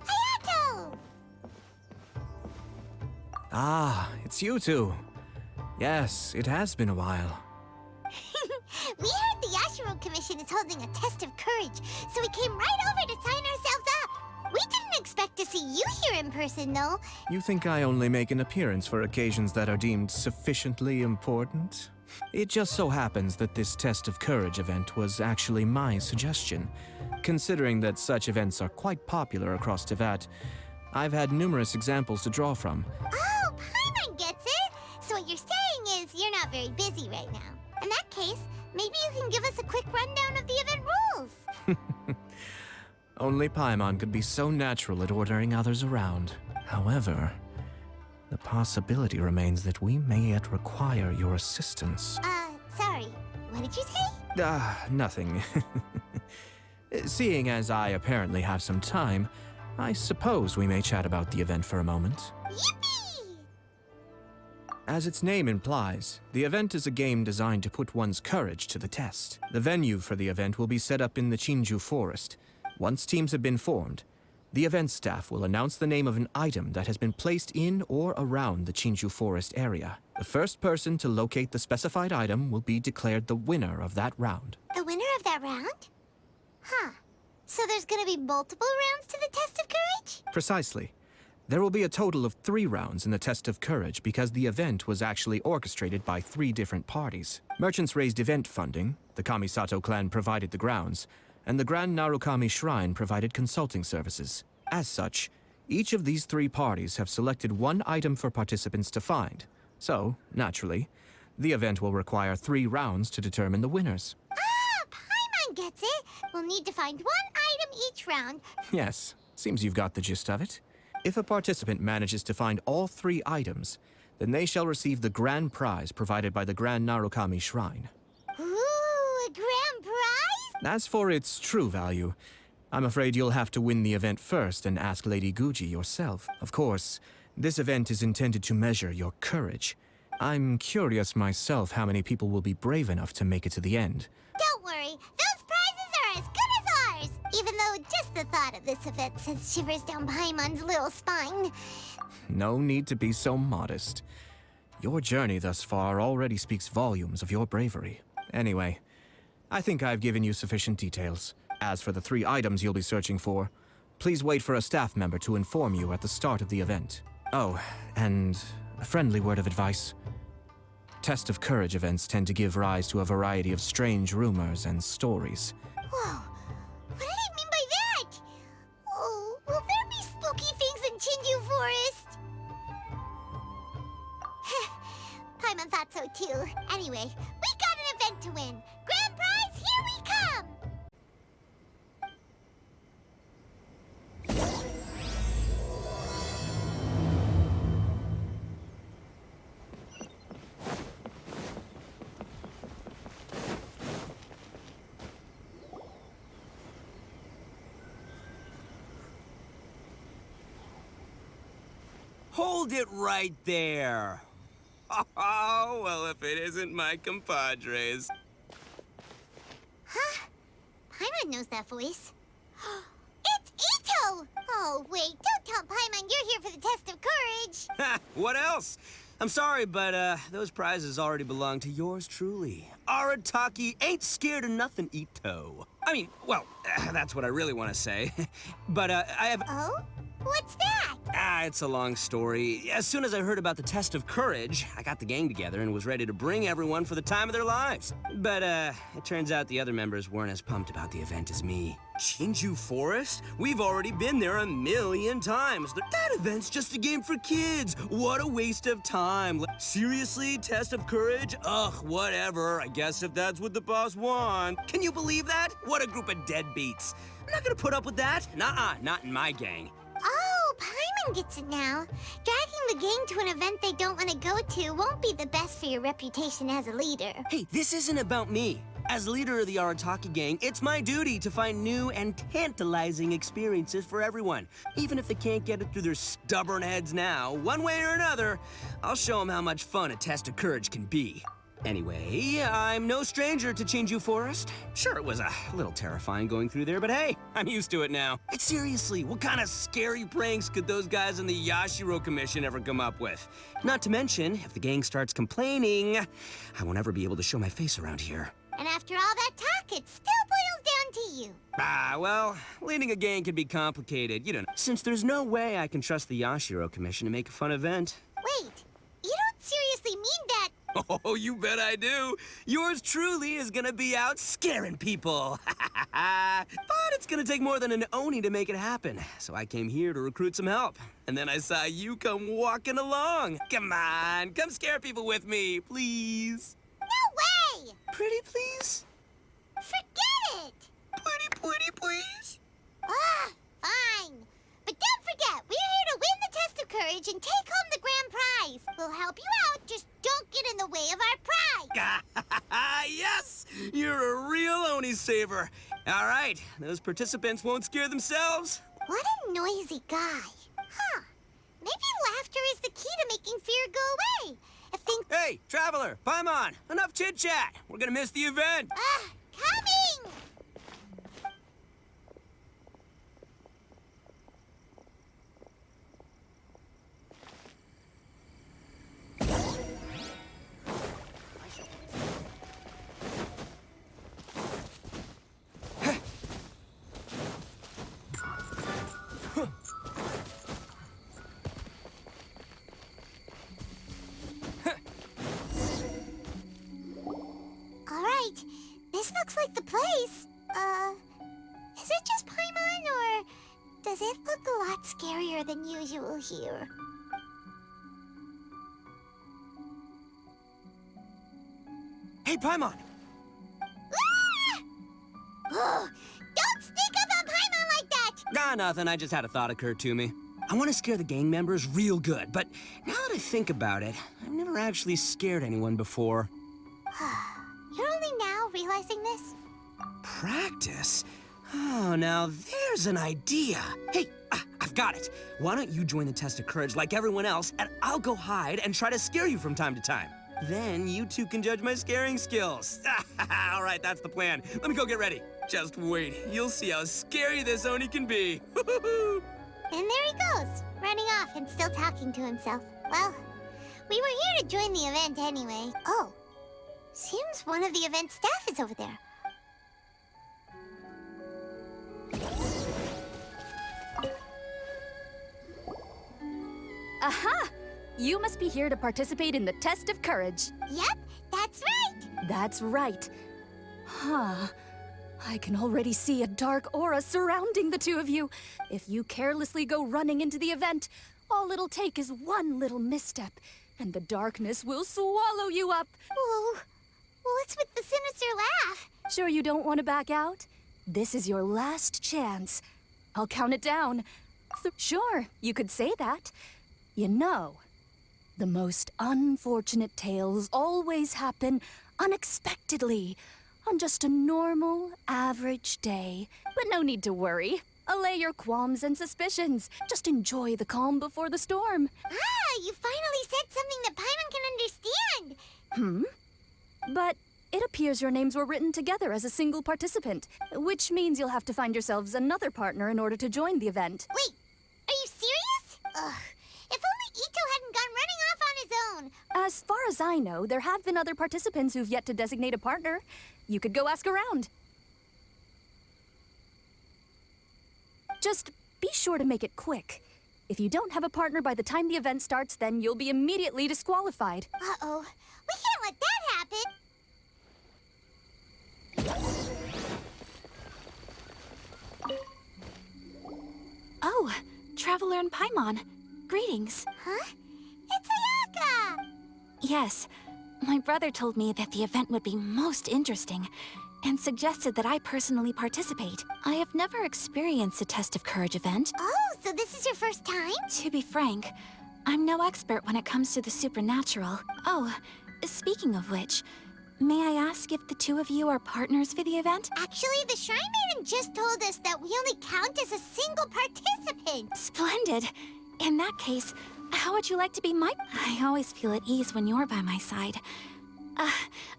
Hayato! Ah, it's you two. Yes, it has been a while. We heard the Yashiro Commission is holding a test of courage, so we came right over to sign ourselves up. We didn't expect to see you here in person, though. You think I only make an appearance for occasions that are deemed sufficiently important? It just so happens that this test of courage event was actually my suggestion. Considering that such events are quite popular across Teyvat, I've had numerous examples to draw from. Oh, Paimon gets it! So what you're saying is you're not very busy right now. In that case, maybe you can give us a quick rundown of the event rules. Only Paimon could be so natural at ordering others around. However, the possibility remains that we may yet require your assistance. Sorry. What did you say? Nothing. Seeing as I apparently have some time, I suppose we may chat about the event for a moment. Yippee! As its name implies, the event is a game designed to put one's courage to the test. The venue for the event will be set up in the Chinju Forest. Once teams have been formed, the event staff will announce the name of an item that has been placed in or around the Chinju Forest area. The first person to locate the specified item will be declared the winner of that round. The winner of that round? Huh. So there's gonna be multiple rounds to the test of courage? Precisely. There will be a total of 3 rounds in the Test of Courage because the event was actually orchestrated by 3 different parties. Merchants raised event funding, the Kamisato clan provided the grounds, and the Grand Narukami Shrine provided consulting services. As such, each of these 3 parties have selected one item for participants to find. So, naturally, the event will require 3 rounds to determine the winners. Ah, Paimon gets it! We'll need to find one item each round. Yes, seems you've got the gist of it. If a participant manages to find all 3 items, then they shall receive the grand prize provided by the Grand Narukami Shrine. Ooh, a grand prize? As for its true value, I'm afraid you'll have to win the event first and ask Lady Guji yourself. Of course, this event is intended to measure your courage. I'm curious myself how many people will be brave enough to make it to the end. Don't worry, those prizes are as good as ours! Even though just the thought of this event sends shivers down Paimon's little spine. No need to be so modest. Your journey thus far already speaks volumes of your bravery. Anyway, I think I've given you sufficient details. As for the 3 items you'll be searching for, please wait for a staff member to inform you at the start of the event. Oh, and a friendly word of advice. Test of Courage events tend to give rise to a variety of strange rumors and stories. Whoa, what did he mean by that? Oh, will there be spooky things in Chinju Forest? Paimon thought so too. Anyway, we got an event to win. Grand prize, here we come! Hold it right there. Oh, well, if it isn't my compadres. Huh? Paimon knows that voice. It's Ito! Oh, wait, don't tell Paimon you're here for the test of courage. Ha! What else? I'm sorry, but those prizes already belong to yours truly. Arataki ain't scared of nothing, Ito. I mean, well, that's what I really want to say. But I have... Oh? What's that? It's a long story. As soon as I heard about the test of courage, I got the gang together and was ready to bring everyone for the time of their lives. But, it turns out the other members weren't as pumped about the event as me. Chinju Forest? We've already been there 1,000,000 times. That event's just a game for kids. What a waste of time. Seriously, test of courage? Ugh, whatever. I guess if that's what the boss wants. Can you believe that? What a group of deadbeats. I'm not gonna put up with that. Nuh-uh, not in my gang. Oh, Paimon gets it now. Dragging the gang to an event they don't want to go to won't be the best for your reputation as a leader. Hey, this isn't about me. As leader of the Arataki gang, it's my duty to find new and tantalizing experiences for everyone. Even if they can't get it through their stubborn heads now, one way or another, I'll show them how much fun a test of courage can be. Anyway, I'm no stranger to Chinju Forest. Sure, it was a little terrifying going through there, but hey, I'm used to it now. And seriously, what kind of scary pranks could those guys in the Yashiro Commission ever come up with? Not to mention, if the gang starts complaining, I won't ever be able to show my face around here. And after all that talk, it still boils down to you. Well, leading a gang can be complicated, you know. Since there's no way I can trust the Yashiro Commission to make a fun event. Wait, you don't seriously mean that... Oh, you bet I do. Yours truly is gonna be out scaring people. But it's gonna take more than an Oni to make it happen. So I came here to recruit some help. And then I saw you come walking along. Come on, come scare people with me, please. No way! Pretty please? Forget it! Pretty please? Ah, fine. But don't forget, we're here to win the test of courage and take home the grand prize. We'll help you out, just don't get in the way of our prize. Yes! You're a real Oni saver. All right, those participants won't scare themselves. What a noisy guy. Huh. Maybe laughter is the key to making fear go away. Hey, Traveler, Paimon, enough chit-chat. We're gonna miss the event. Coming! This looks like the place. Is it just Paimon, or does it look a lot scarier than usual here? Hey, Paimon! Ah! Oh, don't sneak up on Paimon like that! Nothing. I just had a thought occur to me. I want to scare the gang members real good, but now that I think about it, I've never actually scared anyone before. You're only now realizing this? Practice? Oh, now there's an idea. Hey, I've got it. Why don't you join the test of courage like everyone else, and I'll go hide and try to scare you from time to time. Then you two can judge my scaring skills. All right, that's the plan. Let me go get ready. Just wait. You'll see how scary this Oni can be. And there he goes, running off and still talking to himself. Well, we were here to join the event anyway. Oh, seems one of the event staff is over there. Aha! You must be here to participate in the test of courage. Yep, that's right. That's right. Huh. I can already see a dark aura surrounding the two of you. If you carelessly go running into the event, all it'll take is one little misstep, and the darkness will swallow you up. Whoa, what's with the sinister laugh? Sure you don't want to back out? This is your last chance. I'll count it down. Sure, you could say that. You know, the most unfortunate tales always happen unexpectedly on just a normal, average day. But no need to worry. Allay your qualms and suspicions. Just enjoy the calm before the storm. Ah, you finally said something that Paimon can understand. But it appears your names were written together as a single participant, which means you'll have to find yourselves another partner in order to join the event. Wait, are you serious? Ugh, if only Ito hadn't gone running off on his own. As far as I know, there have been other participants who've yet to designate a partner. You could go ask around. Just be sure to make it quick. If you don't have a partner by the time the event starts, then you'll be immediately disqualified. Uh-oh, we can't let that happen. Oh, Traveler and Paimon. Greetings. Huh? It's Ayaka! Yes, my brother told me that the event would be most interesting and suggested that I personally participate. I have never experienced a Test of Courage event. Oh, so this is your first time? To be frank, I'm no expert when it comes to the supernatural. Oh, speaking of which, may I ask if the two of you are partners for the event? Actually, the Shrine Maiden just told us that we only count as a single participant. Splendid. In that case, how would you like to be my... I always feel at ease when you're by my side.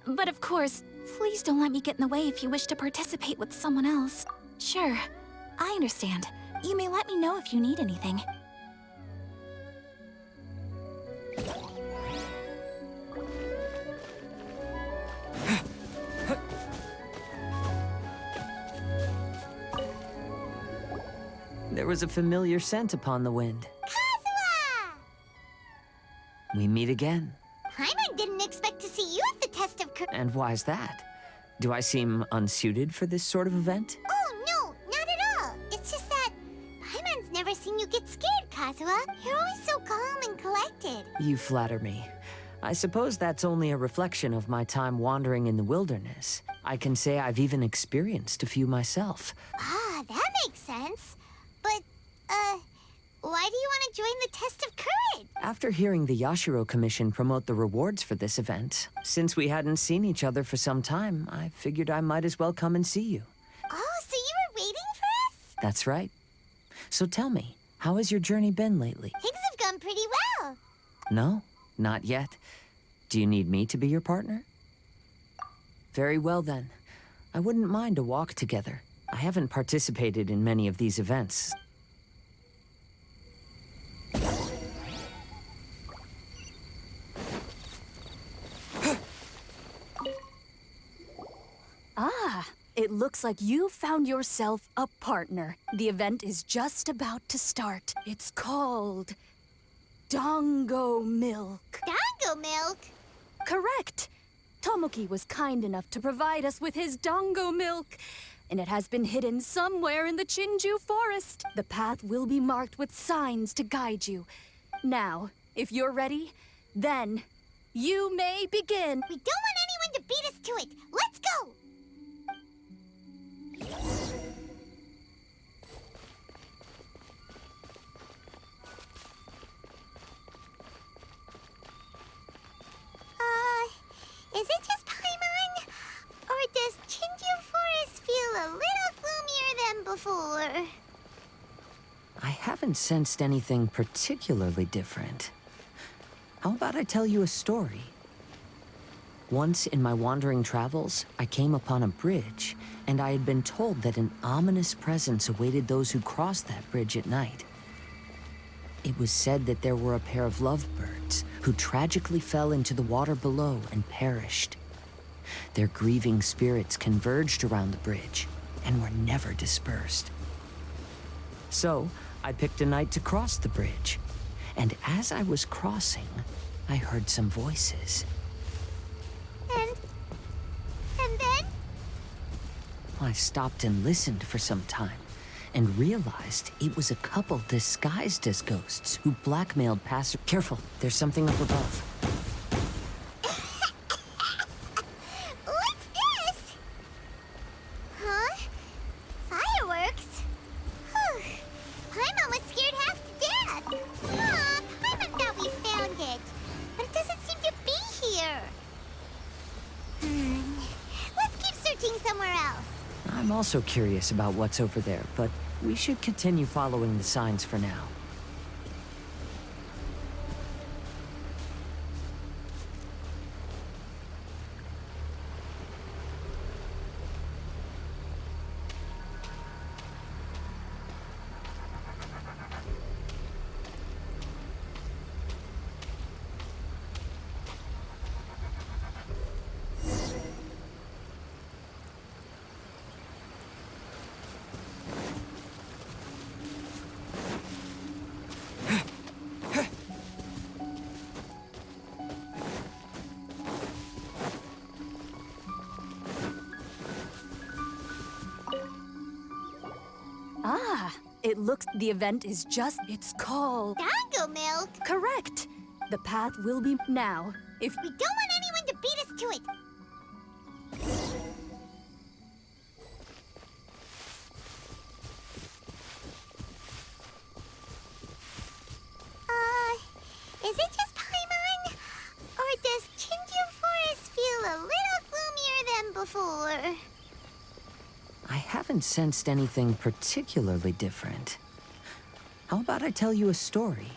But of course, please don't let me get in the way if you wish to participate with someone else. Sure, I understand. You may let me know if you need anything. There was a familiar scent upon the wind. Kazuha! We meet again. Paimon didn't expect to see you at the test of courage. And why's that? Do I seem unsuited for this sort of event? Oh, no, not at all. It's just that Paimon's never seen you get scared, Kazuha. You're always so calm and collected. You flatter me. I suppose that's only a reflection of my time wandering in the wilderness. I can say I've even experienced a few myself. Ah, that makes sense. But, why do you want to join the test of courage? After hearing the Yashiro Commission promote the rewards for this event, since we hadn't seen each other for some time, I figured I might as well come and see you. Oh, so you were waiting for us? That's right. So tell me, how has your journey been lately? Things have gone pretty well. No, not yet. Do you need me to be your partner? Very well then. I wouldn't mind a walk together. I haven't participated in many of these events. Ah, it looks like you found yourself a partner. The event is just about to start. It's called Dango Milk. Dango milk? Correct. Tomoki was kind enough to provide us with his Dango Milk, and it has been hidden somewhere in the Chinju forest. The path will be marked with signs to guide you. Now, if you're ready, then you may begin. We don't want anyone to beat us to it. Let's go! Is it just Paimon? Or does Chinju Forest feel a little gloomier than before? I haven't sensed anything particularly different. How about I tell you a story? Once in my wandering travels, I came upon a bridge, and I had been told that an ominous presence awaited those who crossed that bridge at night. It was said that there were a pair of lovebirds who tragically fell into the water below and perished. Their grieving spirits converged around the bridge and were never dispersed. So, I picked a night to cross the bridge, and as I was crossing, I heard some voices. And then? I stopped and listened for some time, and realized it was a couple disguised as ghosts who blackmailed passers. Careful, there's something up above. What's this? Huh? Fireworks? Whew. Paimon was scared half to death. Aw, Paimon thought we found it. But it doesn't seem to be here. Let's keep searching somewhere else. I'm also curious about what's over there, but we should continue following the signs for now. Ah, it looks the event is just, it's called... Dango milk? Correct. The path will be now. If We don't want anyone to beat us to it. Is it just Paimon? Or does Chinju Forest feel a little gloomier than before? I haven't sensed anything particularly different. How about I tell you a story?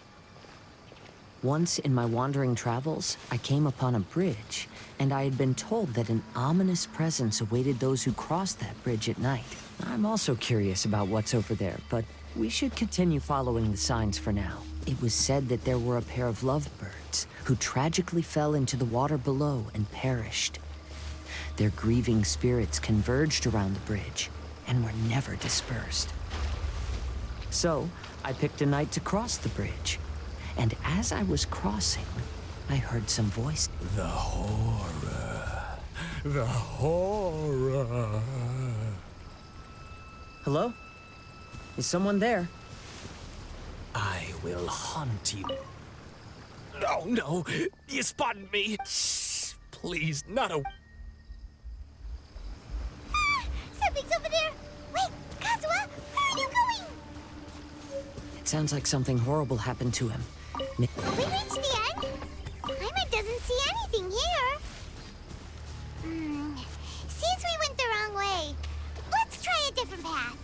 Once in my wandering travels, I came upon a bridge, and I had been told that an ominous presence awaited those who crossed that bridge at night. I'm also curious about what's over there, but we should continue following the signs for now. It was said that there were a pair of lovebirds who tragically fell into the water below and perished. Their grieving spirits converged around the bridge and were never dispersed. So, I picked a night to cross the bridge. And as I was crossing, I heard some voice. The horror. The horror. Hello? Is someone there? I will haunt you. Oh no! You spotted me! Shh, please, not a... Something's over there! Wait, Kazuha, where are you going? It sounds like something horrible happened to him. Have we reached the end? Paimon doesn't see anything here. Seems we went the wrong way. Let's try a different path.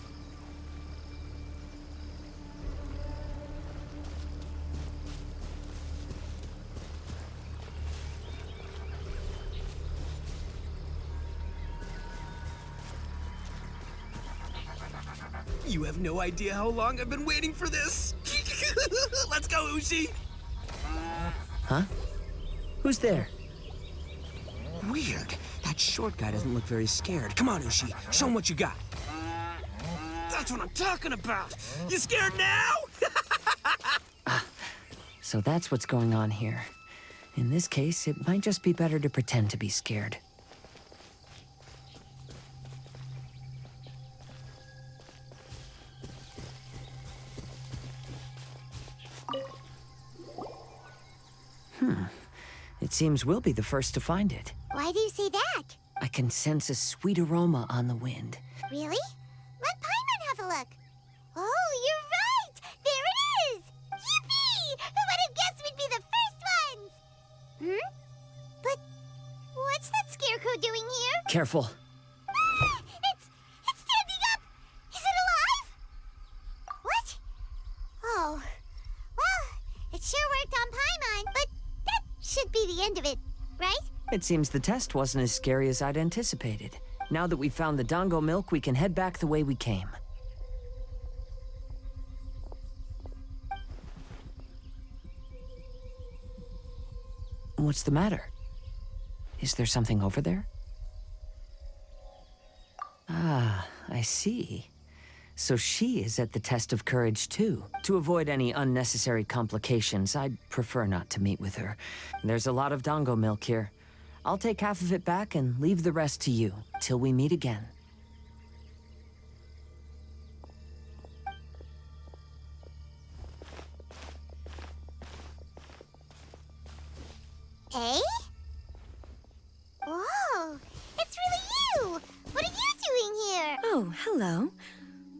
You have no idea how long I've been waiting for this. Let's go, Ushi. Huh? Who's there? Weird. That short guy doesn't look very scared. Come on, Ushi. Show him what you got. That's what I'm talking about. You scared now? So that's what's going on here. In this case, it might just be better to pretend to be scared. It seems we'll be the first to find it. Why do you say that? I can sense a sweet aroma on the wind. Really? Let Paimon have a look. Oh, you're right! There it is! Yippee! Who would have guessed we'd be the first ones? But what's that scarecrow doing here? Careful. Ah, it's standing up! Is it alive? What? Oh, well, it sure worked on Paimon, but that should be the end of it, right? It seems the test wasn't as scary as I'd anticipated. Now that we've found the Dango milk, we can head back the way we came. What's the matter? Is there something over there? Ah, I see. So she is at the test of courage, too. To avoid any unnecessary complications, I'd prefer not to meet with her. There's a lot of Dango milk here. I'll take half of it back and leave the rest to you, till we meet again. Eh? Whoa, it's really you! What are you doing here? Oh, hello.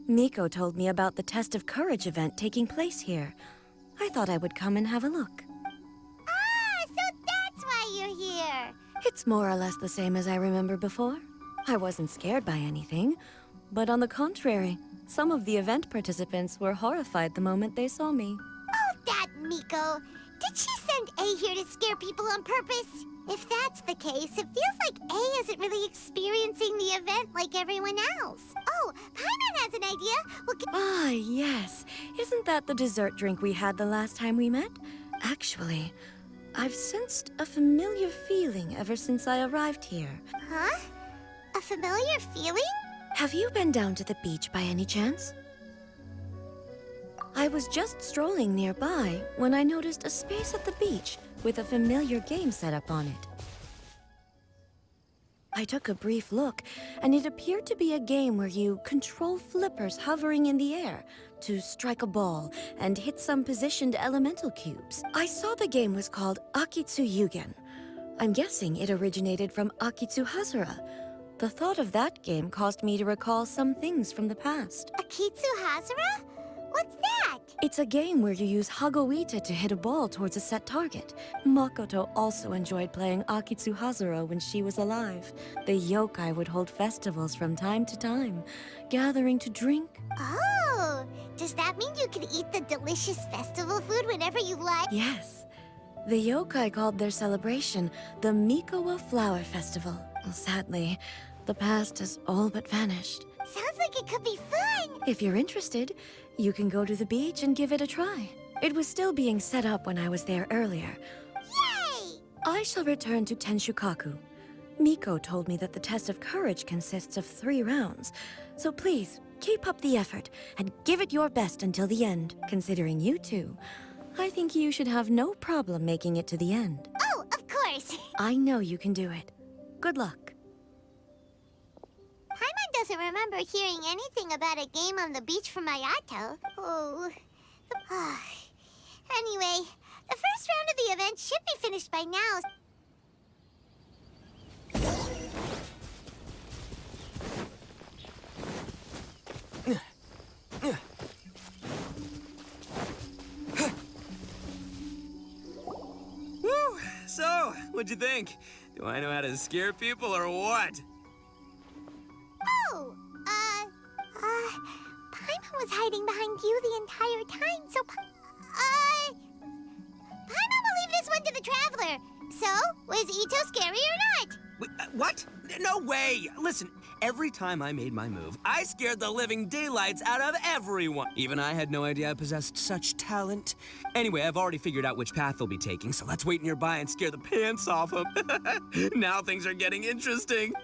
Miko told me about the Test of Courage event taking place here. I thought I would come and have a look. Ah, so that's why you're here! It's more or less the same as I remember before. I wasn't scared by anything, but on the contrary, some of the event participants were horrified the moment they saw me. Oh, that Miko! Did she send A here to scare people on purpose? If that's the case, it feels like A isn't really experiencing the event like everyone else. Oh, Paimon has an idea. Ah, yes. Isn't that the dessert drink we had the last time we met? Actually, I've sensed a familiar feeling ever since I arrived here. Huh? A familiar feeling? Have you been down to the beach by any chance? I was just strolling nearby when I noticed a space at the beach with a familiar game set up on it. I took a brief look, and it appeared to be a game where you control flippers hovering in the air to strike a ball and hit some positioned elemental cubes. I saw the game was called Akitsu Yugen. I'm guessing it originated from Akitsu Hazura. The thought of that game caused me to recall some things from the past. Akitsu Hazura? What's that? It's a game where you use Hagoita to hit a ball towards a set target. Makoto also enjoyed playing Akitsu Hazura when she was alive. The yokai would hold festivals from time to time, gathering to drink. Oh, does that mean you can eat the delicious festival food whenever you like? Yes, The yokai called their celebration the Mikowa Flower Festival. Well, sadly, the past has all but vanished. Sounds like it could be fun. If you're interested, you can go to the beach and give it a try. It was still being set up when I was there earlier. Yay! I shall return to Tenshukaku. Miko told me that the test of courage consists of 3 rounds, so please, keep up the effort and give it your best until the end. Considering you two, I think you should have no problem making it to the end. Oh, of course. I know you can do it. Good luck. Paimon doesn't remember hearing anything about a game on the beach from Mayato. Oh. Anyway, the first round of the event should be finished by now. Woo! So, what'd you think? Do I know how to scare people or what? Oh, Paimon was hiding behind you the entire time, so, Paimon will leave this one to the Traveler. So, was Ito scary or not? Wait, what? No way! Listen, every time I made my move, I scared the living daylights out of everyone. Even I had no idea I possessed such talent. Anyway, I've already figured out which path they'll be taking, so let's wait nearby and scare the pants off them. Now things are getting interesting.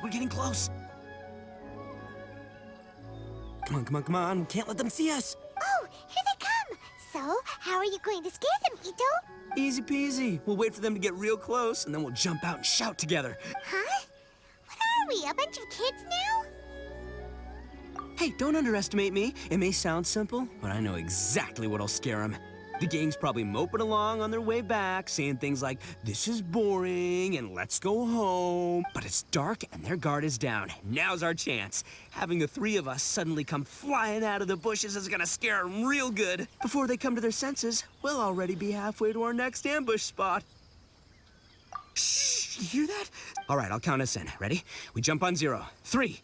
We're getting close. Come on, come on, come on. We can't let them see us. Oh, here they come. So, how are you going to scare them, Ito? Easy peasy. We'll wait for them to get real close, and then we'll jump out and shout together. Huh? What are we, a bunch of kids now? Hey, don't underestimate me. It may sound simple, but I know exactly what'll scare them. The gang's probably moping along on their way back, saying things like, "This is boring," and "Let's go home." But it's dark and their guard is down. Now's our chance. Having the 3 of us suddenly come flying out of the bushes is gonna scare them real good. Before they come to their senses, we'll already be halfway to our next ambush spot. Shh, you hear that? All right, I'll count us in. Ready? We jump on 0. 3,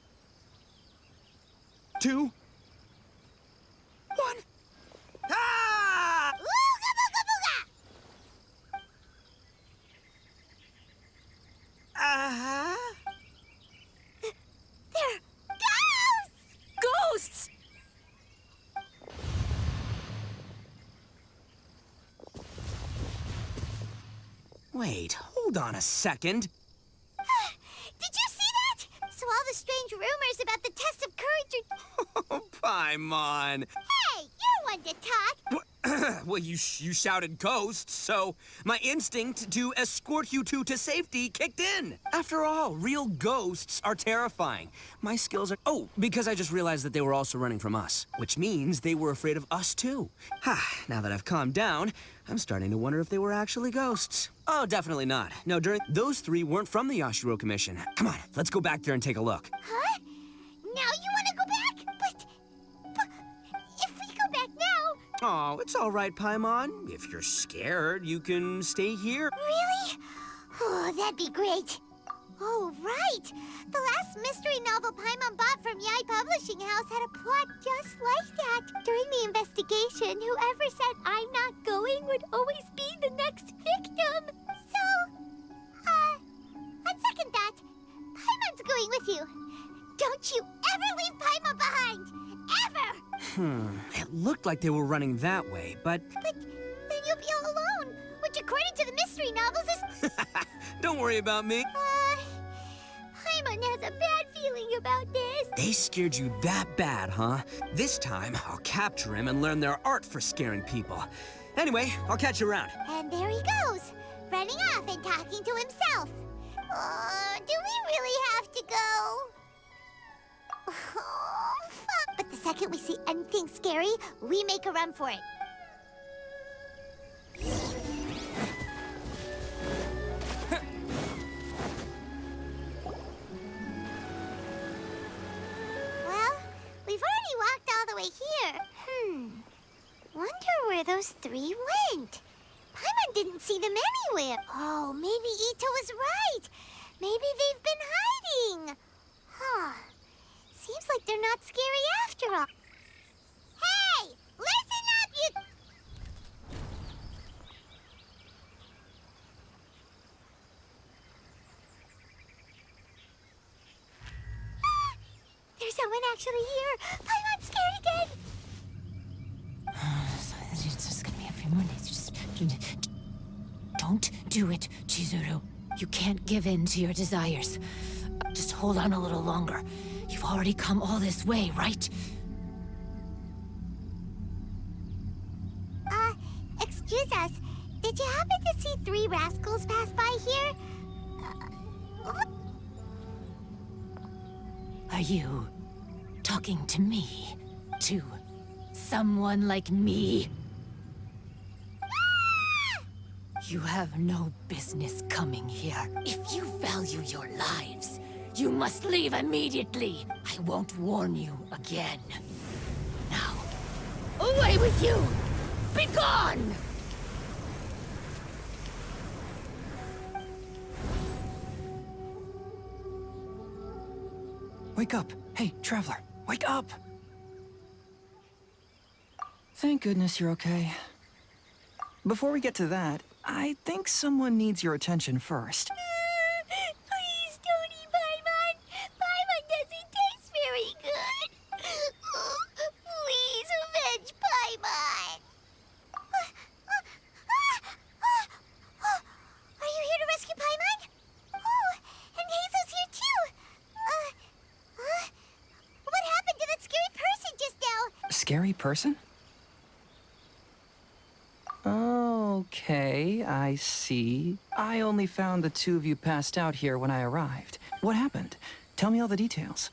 2, 1. Ah! Ooga booga booga! Uh-huh. They're ghosts! Ghosts! Wait, hold on a second. Did you see that? So all the strange rumors about the test of courage are... Oh, Paimon. Hey, you're one to talk. Well, you shouted ghosts, so my instinct to escort you two to safety kicked in. After all, real ghosts are terrifying. My skills are... Oh, because I just realized that they were also running from us, which means they were afraid of us too. Now that I've calmed down, I'm starting to wonder if they were actually ghosts. Oh, definitely not. No, those 3 weren't from the Yashiro Commission. Come on, let's go back there and take a look. Huh? Now you want to go back? But if we go back now... Oh, it's all right, Paimon. If you're scared, you can stay here. Really? Oh, that'd be great. Oh, right. The last mystery novel Paimon bought from Yai Publishing House had a plot just like that. During the investigation, whoever said I'm not going would always be the next victim. So, on second thought, Paimon's going with you. Don't you ever leave Paimon behind! Ever! It looked like they were running that way, but... But then you'll be all alone, which according to the mystery novels is... Don't worry about me. Paimon has a bad feeling about this. They scared you that bad, huh? This time, I'll capture him and learn their art for scaring people. Anyway, I'll catch you around. And there he goes, running off and talking to himself. Do we really have to go? Oh, fuck. But the second we see anything scary, we make a run for it. Well, we've already walked all the way here. Wonder where those three went. Paimon didn't see them anywhere. Oh, maybe Ito was right. Maybe they've been hiding. Huh. Seems like they're not scary after all. Hey! Listen up, you... There's someone actually here. Paimon's scared again. It's just gonna be a few more days. Just don't do it, Chizuru. You can't give in to your desires. Just hold on a little longer. You've already come all this way, right? Excuse us. Did you happen to see three rascals pass by here? Are you talking to me? To someone like me? You have no business coming here. If you value your lives, you must leave immediately. I won't warn you again. Now, away with you! Be gone! Wake up! Hey, traveler, wake up! Thank goodness you're okay. Before we get to that, I think someone needs your attention first. Please don't eat Paimon. Paimon doesn't taste very good. Please avenge Paimon. Are you here to rescue Paimon? Oh, and Hazel's here too. What happened to that scary person just now? Scary person? Okay, I see. I only found the two of you passed out here when I arrived. What happened? Tell me all the details.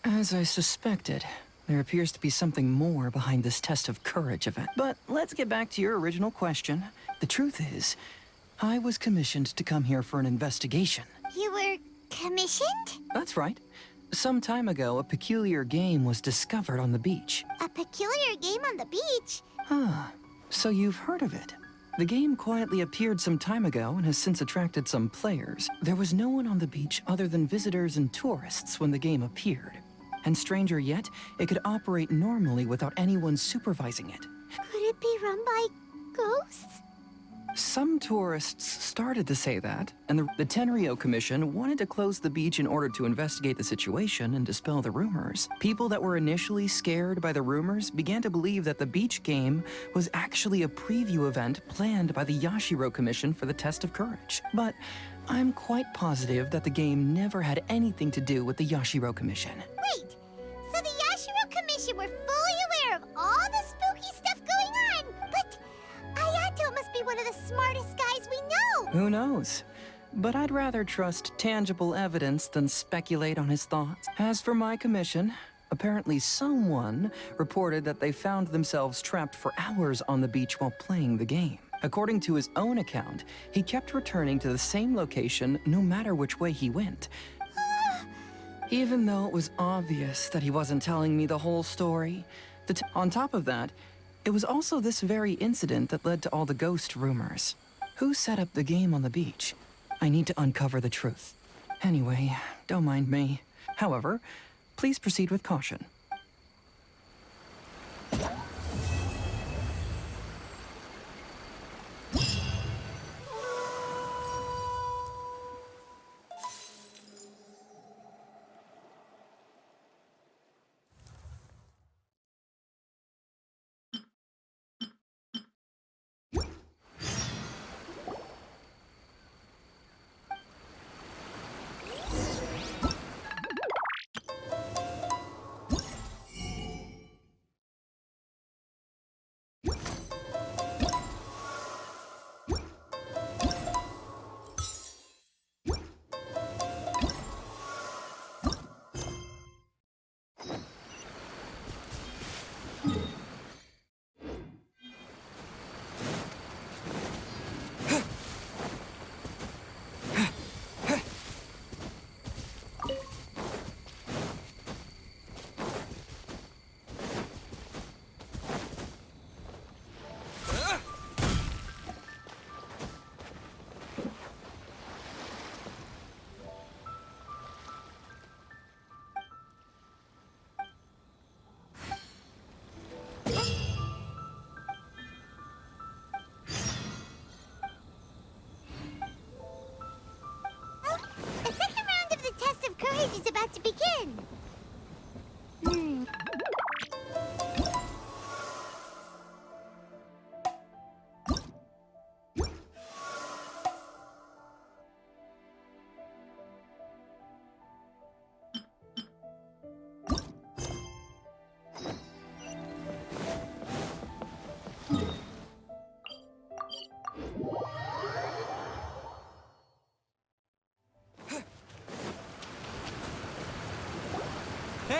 As I suspected, there appears to be something more behind this test of courage event. But let's get back to your original question. The truth is, I was commissioned to come here for an investigation. You were commissioned? That's right. Some time ago, a peculiar game was discovered on the beach. A peculiar game on the beach? Ah, so you've heard of it. The game quietly appeared some time ago and has since attracted some players. There was no one on the beach other than visitors and tourists when the game appeared. And stranger yet, it could operate normally without anyone supervising it. Could it be run by ghosts? Some tourists started to say that, and the Tenryou Commission wanted to close the beach in order to investigate the situation and dispel the rumors. People that were initially scared by the rumors began to believe that the beach game was actually a preview event planned by the Yashiro Commission for the Test of Courage. But I'm quite positive that the game never had anything to do with the Yashiro Commission. Wait, so the Yashiro Commission were fully aware of all the spooky stuff going on, but Ayato must be one of the smartest guys we know. Who knows? But I'd rather trust tangible evidence than speculate on his thoughts. As for my commission, apparently someone reported that they found themselves trapped for hours on the beach while playing the game. According to his own account, he kept returning to the same location no matter which way he went. Even though it was obvious that he wasn't telling me the whole story. On top of that, it was also this very incident that led to all the ghost rumors. Who set up the game on the beach? I need to uncover the truth. Anyway, don't mind me. However, please proceed with caution.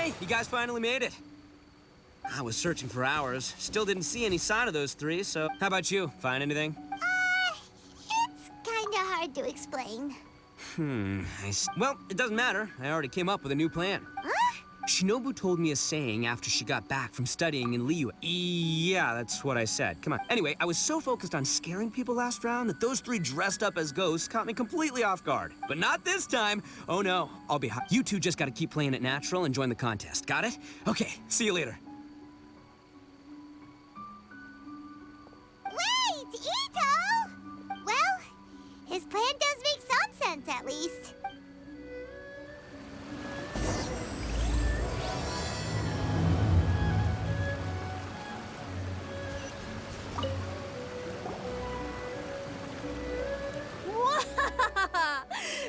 Hey, you guys finally made it. I was searching for hours. Still didn't see any sign of those three, so how about you? Find anything? It's kinda hard to explain. Well, it doesn't matter. I already came up with a new plan. Huh? Shinobu told me a saying after she got back from studying in Liyue. Yeah, that's what I said. Come on. Anyway, I was so focused on scaring people last round that those three dressed up as ghosts caught me completely off guard. But not this time. Oh no, I'll be hot. You two just gotta keep playing it natural and join the contest. Got it? Okay, see you later. Wait, Ito! Well, his plan does make some sense, at least.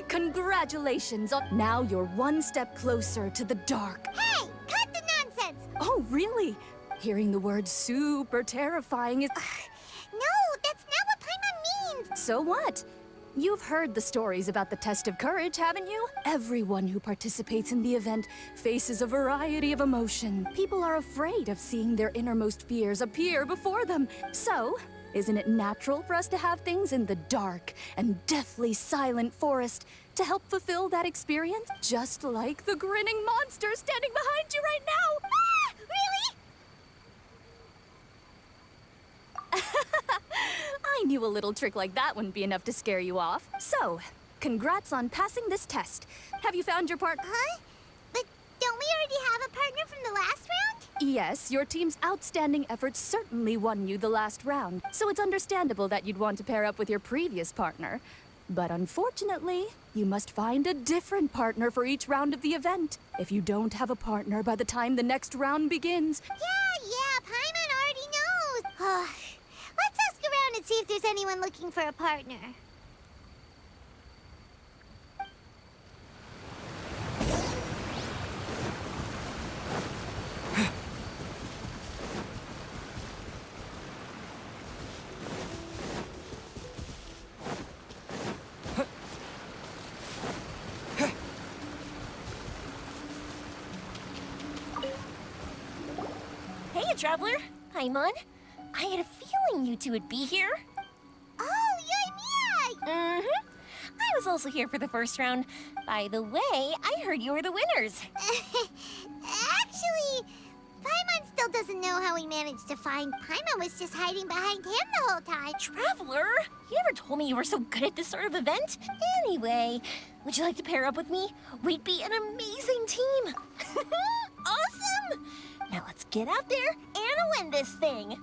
Congratulations! Now you're one step closer to the dark. Hey, cut the nonsense! Oh, really? Hearing the word super terrifying is... No, that's not what Paimon means! So what? You've heard the stories about the test of courage, haven't you? Everyone who participates in the event faces a variety of emotion. People are afraid of seeing their innermost fears appear before them. So, isn't it natural for us to have things in the dark and deathly silent forest to help fulfill that experience? Just like the grinning monster standing behind you right now! Ah! Really? I knew a little trick like that wouldn't be enough to scare you off. So, congrats on passing this test. Have you found your partner? Huh? But don't we already have a partner from the last round? Yes, your team's outstanding efforts certainly won you the last round, so it's understandable that you'd want to pair up with your previous partner. But unfortunately, you must find a different partner for each round of the event. If you don't have a partner by the time the next round begins... Yeah, Paimon already knows. Let's ask around and see if there's anyone looking for a partner. Hey, Traveler. Paimon. I had a feeling you two would be here. Oh, yay, Mia! I was also here for the first round. By the way, I heard you were the winners. Actually, Paimon still doesn't know how we managed to find. Paimon was just hiding behind him the whole time. Traveler, you never told me you were so good at this sort of event. Anyway, would you like to pair up with me? We'd be an amazing team. Awesome! Now let's get out there and win this thing.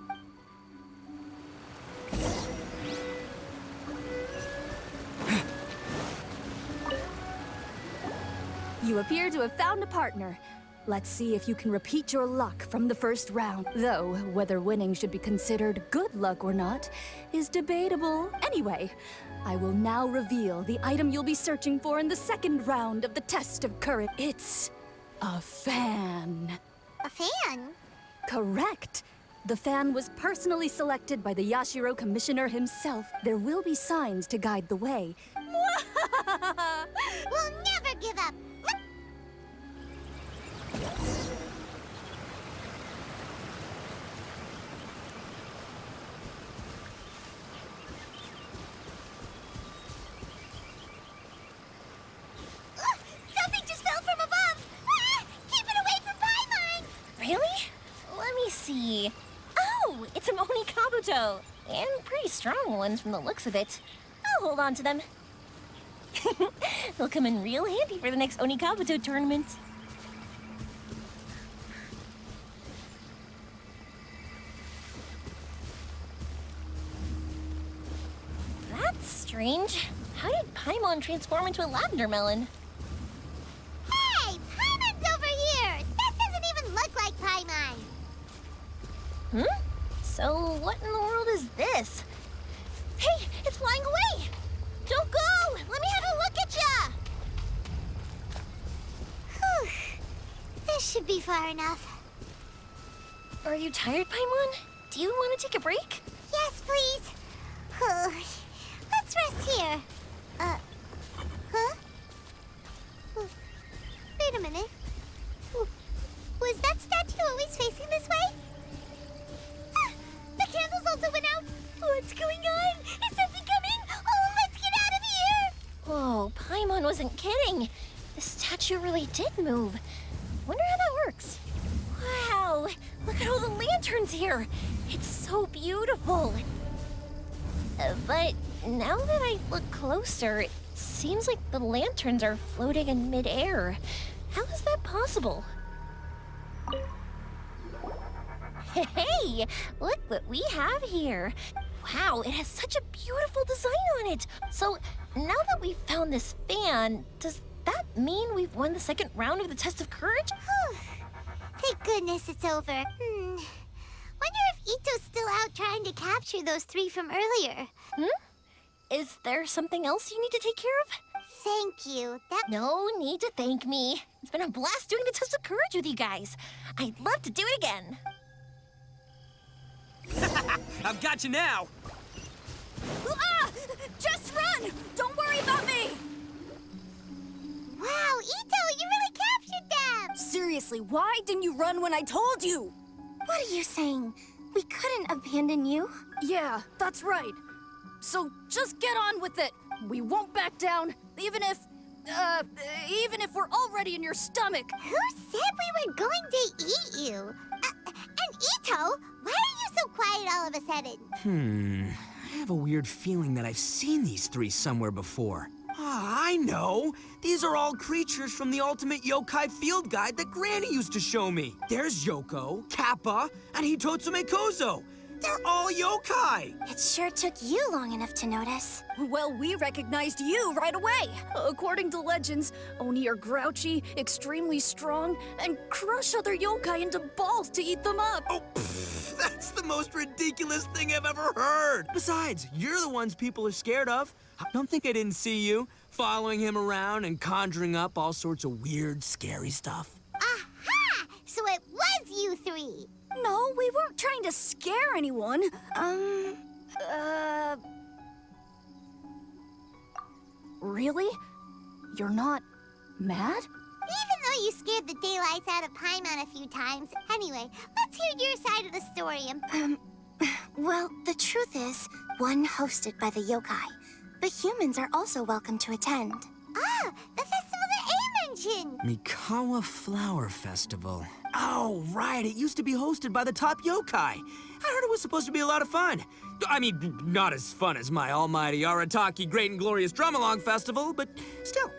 You appear to have found a partner. Let's see if you can repeat your luck from the first round. Though, whether winning should be considered good luck or not is debatable. Anyway, I will now reveal the item you'll be searching for in the second round of the test of courage. It's a fan. A fan? Correct. The fan was personally selected by the Yashiro Commissioner himself. There will be signs to guide the way. We'll never give up. Something just fell from above! Keep it away from Paimon! Really? Let me see. Oh, it's a Oni Kabuto. And pretty strong ones from the looks of it. I'll hold on to them. They'll come in real handy for the next Oni Kabuto tournament. That's strange. How did Paimon transform into a lavender melon? Hey! Paimon's over here! That doesn't even look like Paimon! So what in the world is this? Hey, it's flying away! Don't go! Let me have a look at ya! Whew. This should be far enough. Are you tired, Paimon? Do you want to take a break? Yes, please. Let's rest here. Huh? Wait a minute. one wasn't kidding. The statue really did move. Wonder how that works. Wow, look at all the lanterns here. It's so beautiful. But now that I look closer, it seems like the lanterns are floating in midair. How is that possible? Hey, look what we have here. Wow, it has such a beautiful design on it. So now that we've found this fan, does that mean we've won the second round of the test of courage? Thank goodness it's over. Wonder if Ito's still out trying to capture those 3 from earlier. Is there something else you need to take care of? Thank you. No need to thank me. It's been a blast doing the test of courage with you guys. I'd love to do it again. I've got you now! Ah! Just run! Don't worry about me! Wow, Ito, you really captured them! Seriously, why didn't you run when I told you? What are you saying? We couldn't abandon you? Yeah, that's right. So just get on with it. We won't back down, even if we're already in your stomach. Who said we were going to eat you? And Ito, why are you so quiet all of a sudden? I have a weird feeling that I've seen these 3 somewhere before. Ah, I know! These are all creatures from the Ultimate Yokai Field Guide that Granny used to show me. There's Yoko, Kappa, and Hitotsume Kozo. They're all yokai! It sure took you long enough to notice. Well, we recognized you right away. According to legends, Oni are grouchy, extremely strong, and crush other yokai into balls to eat them up. Oh, that's the most ridiculous thing I've ever heard! Besides, you're the ones people are scared of. I don't think I didn't see you, following him around and conjuring up all sorts of weird, scary stuff. Aha! So it was you 3! No, we weren't trying to scare anyone. Really? You're not mad? Even though you scared the daylights out of Paimon a few times. Anyway, let's hear your side of the story. Well, the truth is, one hosted by the yokai. The humans are also welcome to attend. Ah, the festival that A mentioned! Mikawa Flower Festival. Oh, right, it used to be hosted by the top yokai. I heard it was supposed to be a lot of fun. I mean, not as fun as my almighty Arataki Great and Glorious Drum-Along Festival, but still.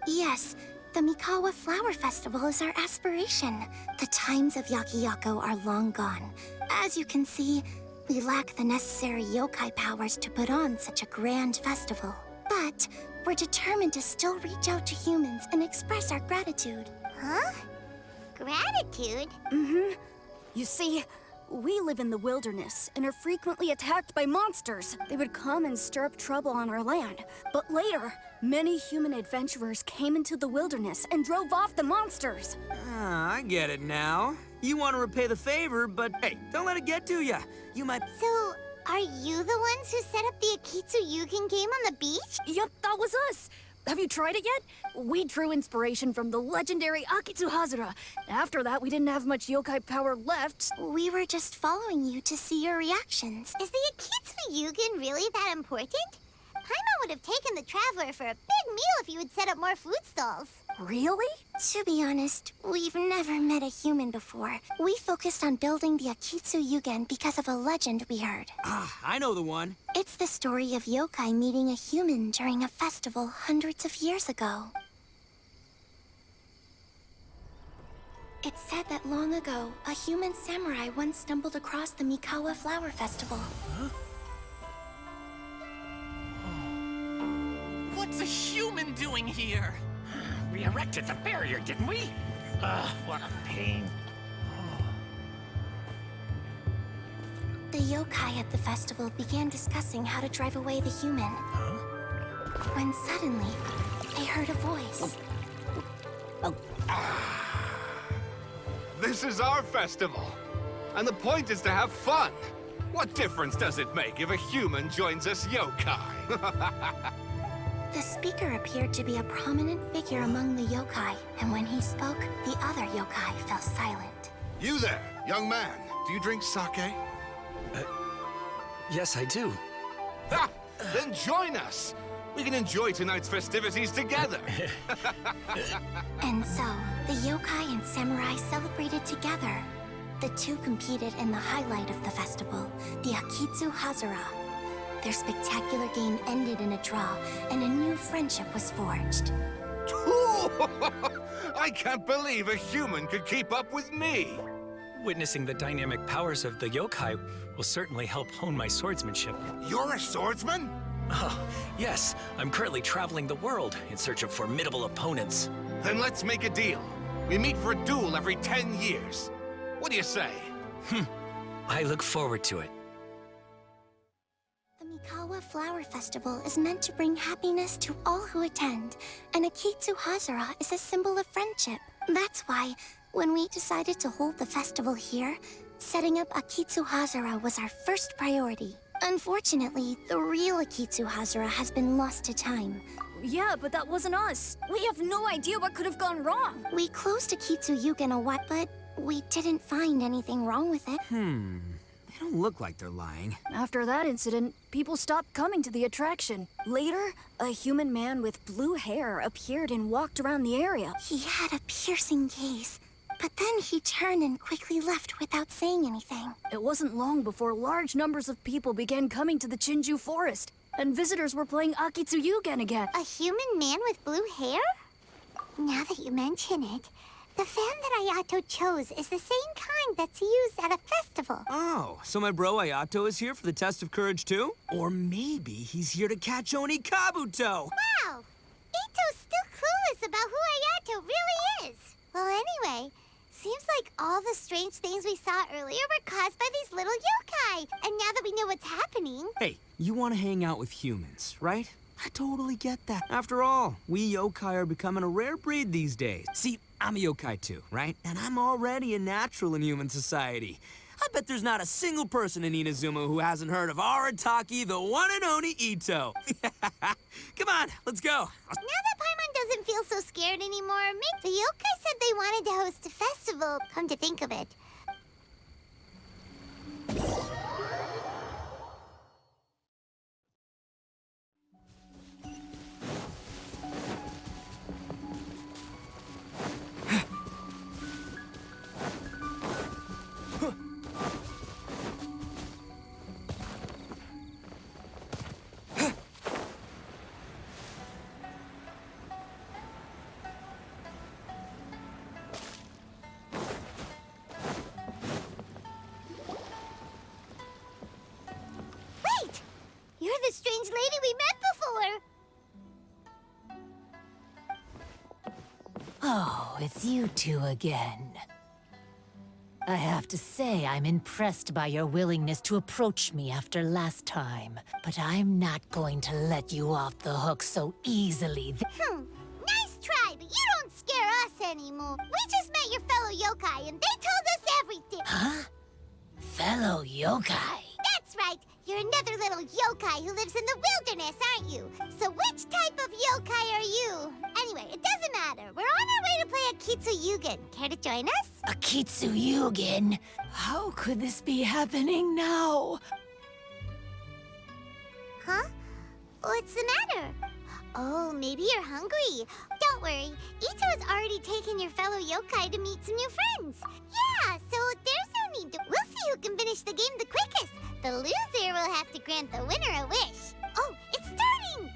Yes, the Mikawa Flower Festival is our aspiration. The times of Yakiyako are long gone. As you can see, we lack the necessary yokai powers to put on such a grand festival. But we're determined to still reach out to humans and express our gratitude. Huh? Gratitude? You see, we live in the wilderness and are frequently attacked by monsters. They would come and stir up trouble on our land. But later, many human adventurers came into the wilderness and drove off the monsters. Ah, I get it now. You want to repay the favor, but hey, don't let it get to ya. You might... So, are you the ones who set up the Akitsu Yugen game on the beach? Yep, that was us. Have you tried it yet? We drew inspiration from the legendary Akitsu Hazura. After that, we didn't have much yokai power left. We were just following you to see your reactions. Is the Akitsu Yugen really that important? Paimon would have taken the Traveler for a big meal if you had set up more food stalls. Really? To be honest, we've never met a human before. We focused on building the Akitsu Yugen because of a legend we heard. Ah, I know the one. It's the story of yokai meeting a human during a festival hundreds of years ago. It's said that long ago, a human samurai once stumbled across the Mikawa Flower Festival. What's a human doing here? We erected the barrier, didn't we? What a pain. The yokai at the festival began discussing how to drive away the human. When suddenly, they heard a voice. This is our festival, and the point is to have fun. What difference does it make if a human joins us yokai? The speaker appeared to be a prominent figure among the yokai, and when he spoke, the other yokai fell silent. You there, young man. Do you drink sake? Yes, I do. Ha! Then join us! We can enjoy tonight's festivities together. And so, the yokai and samurai celebrated together. The two competed in the highlight of the festival, the Akitsu Hazara. Their spectacular game ended in a draw, and a new friendship was forged. I can't believe a human could keep up with me. Witnessing the dynamic powers of the yokai will certainly help hone my swordsmanship. You're a swordsman? Oh, yes. I'm currently traveling the world in search of formidable opponents. Then let's make a deal. We meet for a duel every 10 years. What do you say? I look forward to it. The Mikawa Flower Festival is meant to bring happiness to all who attend, and Akitsu Hazara is a symbol of friendship. That's why, when we decided to hold the festival here, setting up Akitsu Hazara was our first priority. Unfortunately, the real Akitsu Hazara has been lost to time. Yeah, but that wasn't us. We have no idea what could have gone wrong. We closed Akitsu Yugen a while, but we didn't find anything wrong with it. They don't look like they're lying. After that incident, people stopped coming to the attraction. Later, a human man with blue hair appeared and walked around the area. He had a piercing gaze, but then he turned and quickly left without saying anything. It wasn't long before large numbers of people began coming to the Chinju forest, and visitors were playing Akitsu Yugen again. A human man with blue hair? Now that you mention it, the fan that Ayato chose is the same kind that's used at a festival. Oh, so my bro Ayato is here for the test of courage too? Or maybe he's here to catch Oni Kabuto. Wow! Ito's still clueless about who Ayato really is. Well, anyway, seems like all the strange things we saw earlier were caused by these little yokai. And now that we know what's happening... Hey, you want to hang out with humans, right? I totally get that. After all, we yokai are becoming a rare breed these days. See, I'm a yokai too, right? And I'm already a natural in human society. I bet there's not a single person in Inazuma who hasn't heard of Arataki, the one and only Ito. Come on, let's go. Now that Paimon doesn't feel so scared anymore, maybe the yokai said they wanted to host a festival, come to think of it. You're the strange lady we met before. Oh, it's you two again. I have to say, I'm impressed by your willingness to approach me after last time. But I'm not going to let you off the hook so easily. Nice try, but you don't scare us anymore. We just met your fellow yokai, and they told us everything. Huh? Fellow yokai? That's right. You're another little yokai who lives in the wilderness, aren't you? So which type of yokai are you? Anyway, it doesn't matter. We're on our way to play Akitsu Yugen. Care to join us? Akitsu Yugen? How could this be happening now? Huh? What's the matter? Oh, maybe you're hungry. Don't worry. Ito has already taken your fellow yokai to meet some new friends. Yeah, so there's no need to... We'll see who can finish the game the quickest. The loser will have to grant the winner a wish. Oh, it's starting!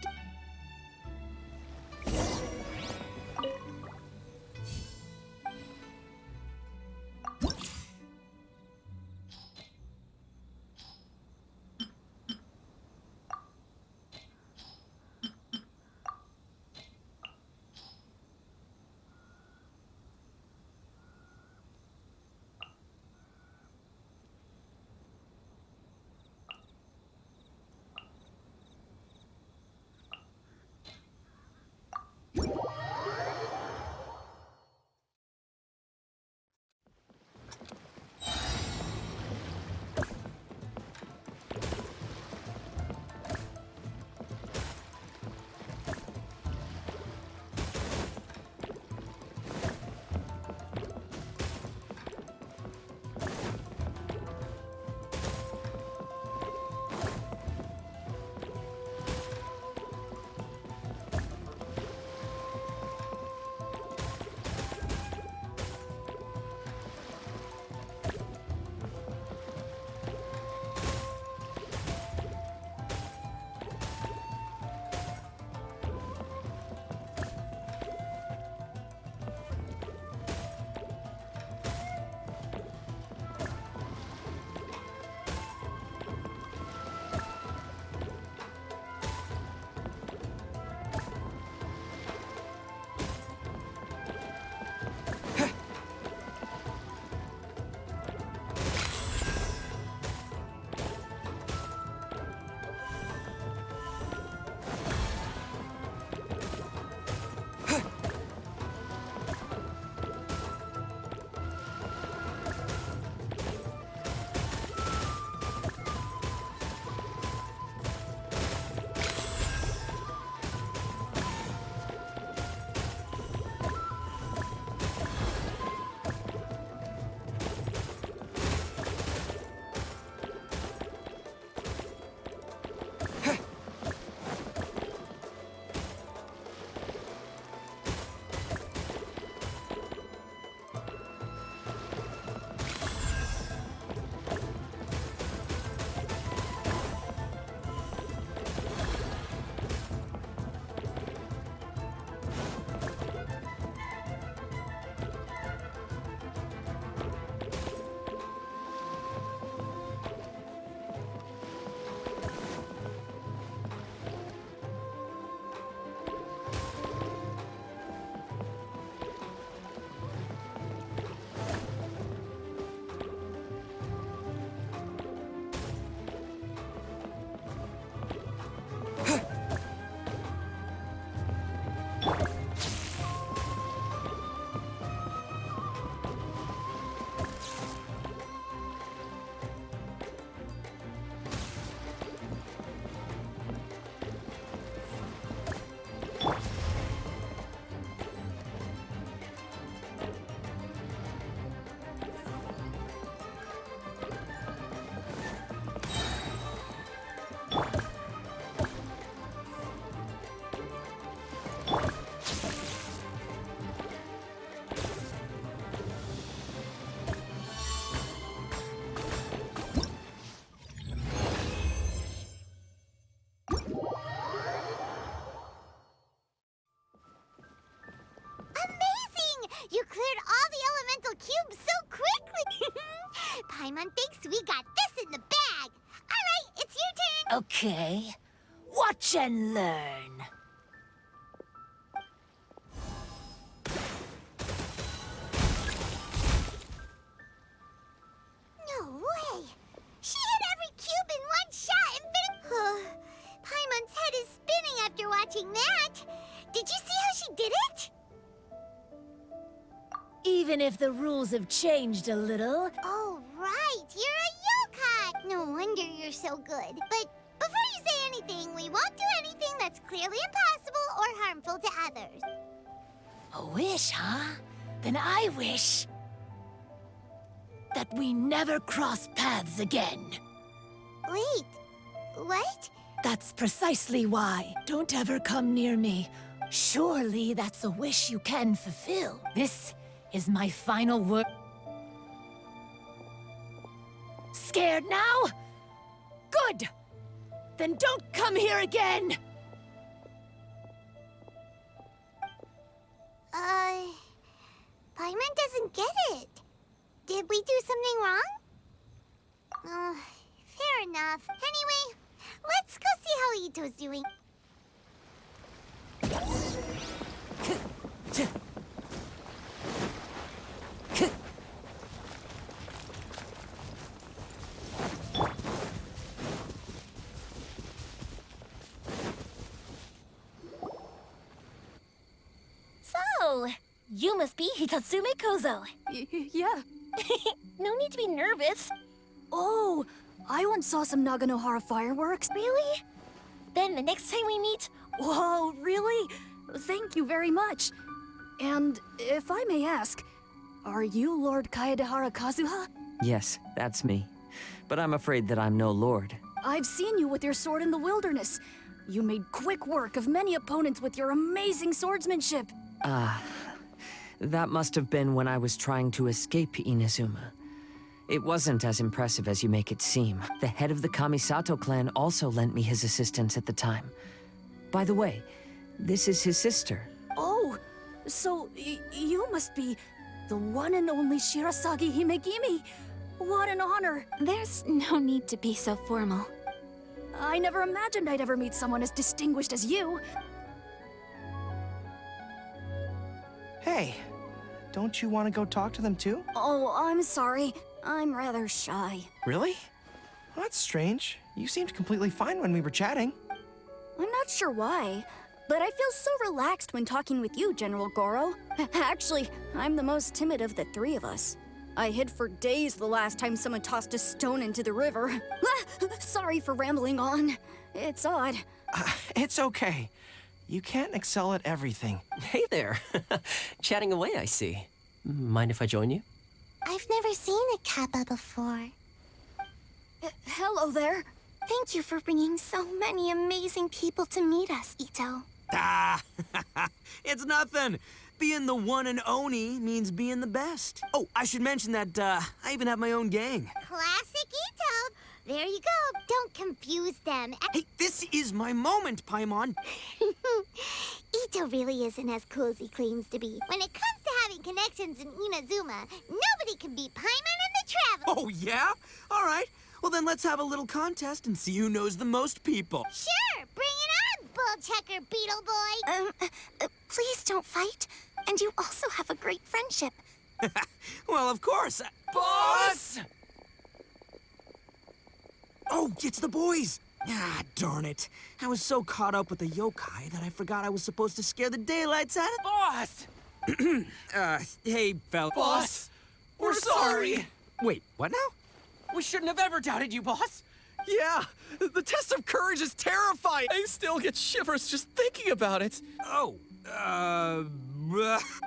Amazing! You cleared all the elemental cubes so quickly! Paimon thinks we got this in the bag! Alright, it's your turn! Okay. Watch and learn. No way! She hit every cube in one shot and Paimon's head is spinning after watching that! Did you see how she did it? Even if the rules have changed a little. Oh, right! You're a yokai! No wonder you're so good. But before you say anything, we won't do anything that's clearly impossible or harmful to others. A wish, huh? Then I wish that we never cross paths again. Wait, what? That's precisely why. Don't ever come near me. Surely that's a wish you can fulfill. This is my final word. Scared now? Good! Then don't come here again! Paimon doesn't get it. Did we do something wrong? Fair enough. Anyway, let's go see how Ito's doing. So, you must be Hitatsume Kozo. Yeah. No need to be nervous. Oh, I once saw some Naganohara fireworks. Really? Then the next time we meet... Whoa, really? Thank you very much. And if I may ask, are you Lord Kaedehara Kazuha? Yes, that's me. But I'm afraid that I'm no lord. I've seen you with your sword in the wilderness. You made quick work of many opponents with your amazing swordsmanship. That must have been when I was trying to escape Inazuma. It wasn't as impressive as you make it seem. The head of the Kamisato clan also lent me his assistance at the time. By the way, this is his sister. Oh, so you must be the one and only Shirasagi Himegimi. What an honor. There's no need to be so formal. I never imagined I'd ever meet someone as distinguished as you. Hey, don't you want to go talk to them too? Oh, I'm sorry. I'm rather shy. Really? Well, that's strange. You seemed completely fine when we were chatting. I'm not sure why, but I feel so relaxed when talking with you, General Goro. Actually, I'm the most timid of the three of us. I hid for days the last time someone tossed a stone into the river. Sorry for rambling on. It's odd. It's okay. You can't excel at everything. Hey there. Chatting away, I see. Mind if I join you? I've never seen a Kappa before. Hello there. Thank you for bringing so many amazing people to meet us, Ito. Ah, it's nothing. Being the one and Oni means being the best. Oh, I should mention that I even have my own gang. Classic Ito. There you go. Don't confuse them. Hey, this is my moment, Paimon. Ito really isn't as cool as he claims to be. When it comes to having connections in Inazuma, nobody can beat Paimon and the Traveler. Oh, yeah? All right. Well, then let's have a little contest and see who knows the most people. Sure, bring it on, Bull Checker Beetle Boy. Please don't fight. And you also have a great friendship. Well, of course. Boss! Oh, it's the boys. Ah, darn it. I was so caught up with the yokai that I forgot I was supposed to scare the daylights out of... Boss! Hey, fella. Boss! We're sorry! Wait, what now? We shouldn't have ever doubted you, boss! Yeah, the test of courage is terrifying. I still get shivers just thinking about it. Oh,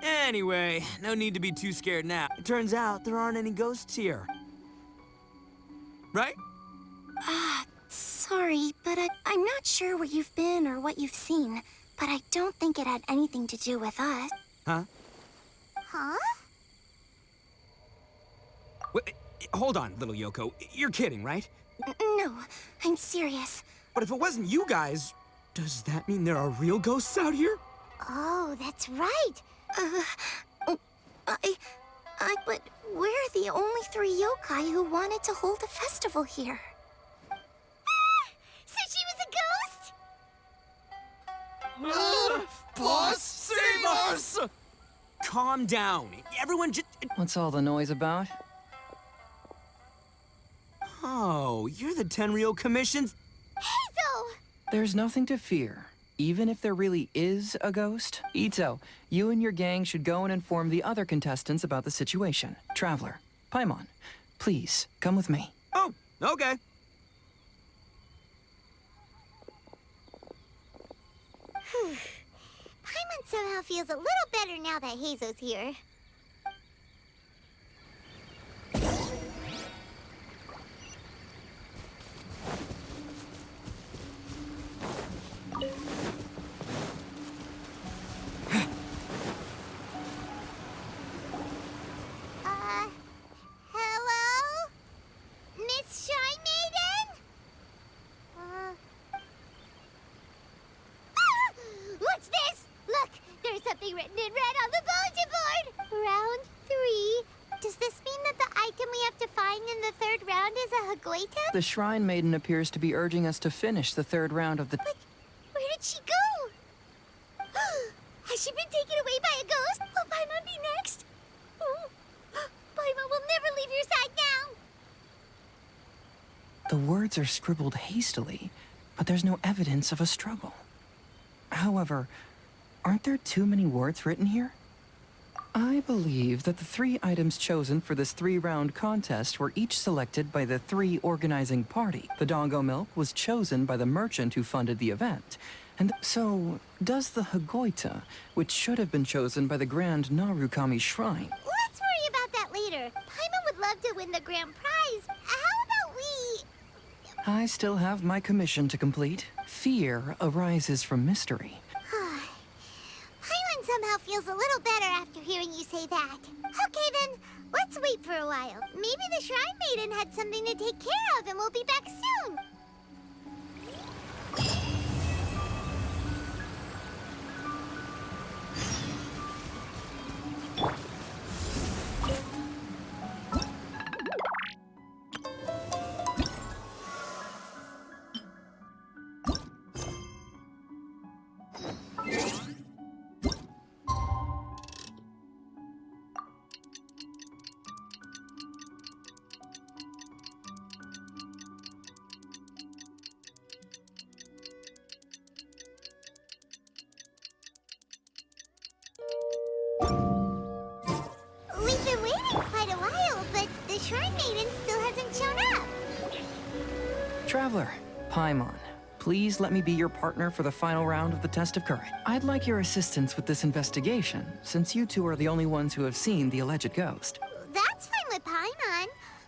anyway, no need to be too scared now. It turns out there aren't any ghosts here. Right? Sorry, but I'm not sure where you've been or what you've seen, but I don't think it had anything to do with us. Huh? Huh? Wait, hold on, little Yoko. You're kidding, right? No, I'm serious. But if it wasn't you guys, does that mean there are real ghosts out here? Oh, that's right. But we're the only 3 yokai who wanted to hold a festival here. So she was a ghost? Boss, save us! Calm down. Everyone just... What's all the noise about? Oh, you're the Tenryou Commission's... Hazel! There's nothing to fear. Even if there really is a ghost, Ito, you and your gang should go and inform the other contestants about the situation. Traveler, Paimon, please, come with me. Oh, okay. Paimon somehow feels a little better now that Hazel's here. Hello? Miss Shrine Maiden? What's this? Look, there's something written in red on the bulletin board! Round 3. Does this mean that the item we have to find in the 3rd round is a Hagoita? The Shrine Maiden appears to be urging us to finish the 3rd round of the... But where did she go? Has she been taken away by a ghost? Will Paimon be next? Paimon will never leave your side now! The words are scribbled hastily, but there's no evidence of a struggle. However, aren't there too many words written here? I believe that the 3 items chosen for this 3-round contest were each selected by the 3 organizing party. The Dongo Milk was chosen by the merchant who funded the event. And so, does the Hagoita, which should have been chosen by the Grand Narukami Shrine. Let's worry about that later. Paimon would love to win the grand prize. How about we... I still have my commission to complete. Fear arises from mystery. Paimon somehow feels a little better after hearing you say that. Okay then, let's wait for a while. Maybe the Shrine Maiden had something to take care of and we'll be back soon. We've been waiting quite a while, but the Shrine Maiden still hasn't shown up. Traveler, Paimon, please let me be your partner for the final round of the Test of Courage. I'd like your assistance with this investigation, since you 2 are the only ones who have seen the alleged ghost. That's fine with Paimon.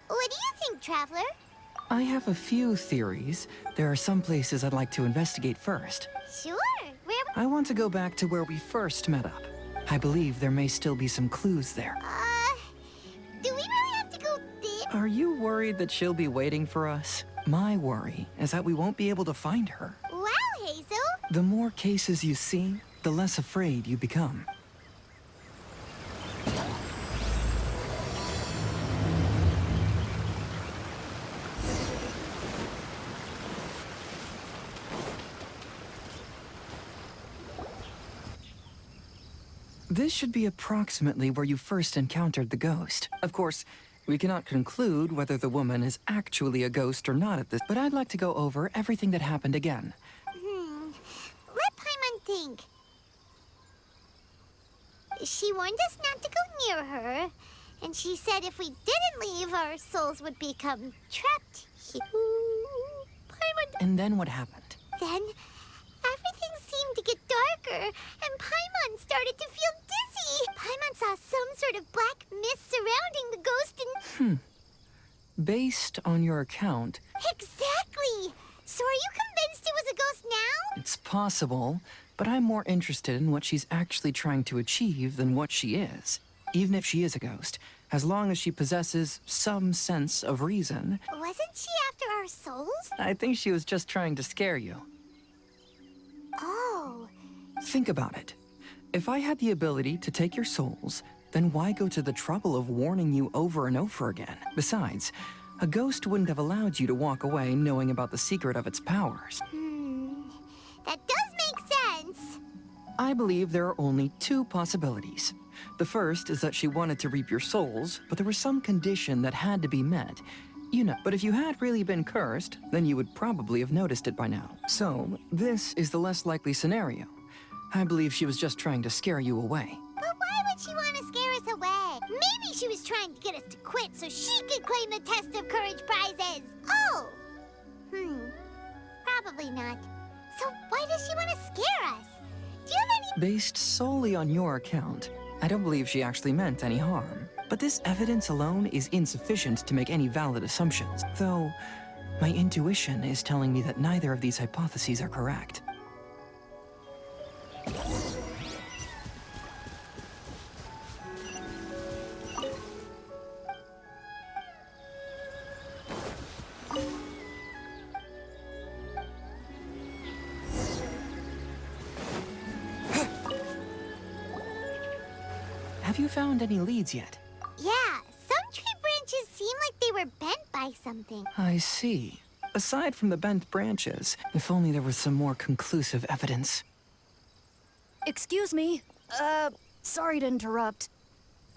What do you think, Traveler? I have a few theories. There are some places I'd like to investigate first. Sure. Where... I want to go back to where we first met up. I believe there may still be some clues there. Do we really have to go there? Are you worried that she'll be waiting for us? My worry is that we won't be able to find her. Wow, Hazel. The more cases you see, the less afraid you become. This should be approximately where you first encountered the ghost. Of course, We cannot conclude whether the woman is actually a ghost or not at this, but I'd like to go over everything that happened again. Let Paimon think. She warned us not to go near her, and she said if we didn't leave, our souls would become trapped here. Paimon... And then what happened? Then, everything seemed to get darker, and Paimon started to feel dizzy. Paimon saw some sort of black mist surrounding the ghost and... Based on your account... Exactly! So are you convinced it was a ghost now? It's possible, but I'm more interested in what she's actually trying to achieve than what she is. Even if she is a ghost, as long as she possesses some sense of reason... Wasn't she after our souls? I think she was just trying to scare you. Oh. Think about it. If I had the ability to take your souls, then why go to the trouble of warning you over and over again? Besides, a ghost wouldn't have allowed you to walk away knowing about the secret of its powers. That does make sense. I believe there are only two possibilities. The first is that she wanted to reap your souls, but there was some condition that had to be met. You know, but if you had really been cursed, then you would probably have noticed it by now. So, this is the less likely scenario. I believe she was just trying to scare you away. But why would she want to scare us away? Maybe she was trying to get us to quit so she could claim the Test of Courage prizes. Oh! Probably not. So why does she want to scare us? Do you have any... Based solely on your account, I don't believe she actually meant any harm. But this evidence alone is insufficient to make any valid assumptions, though my intuition is telling me that neither of these hypotheses are correct. Have you found any leads yet? Yeah, some tree branches seem like they were bent by something. I see. Aside from the bent branches, if only there was some more conclusive evidence. Excuse me. Sorry to interrupt.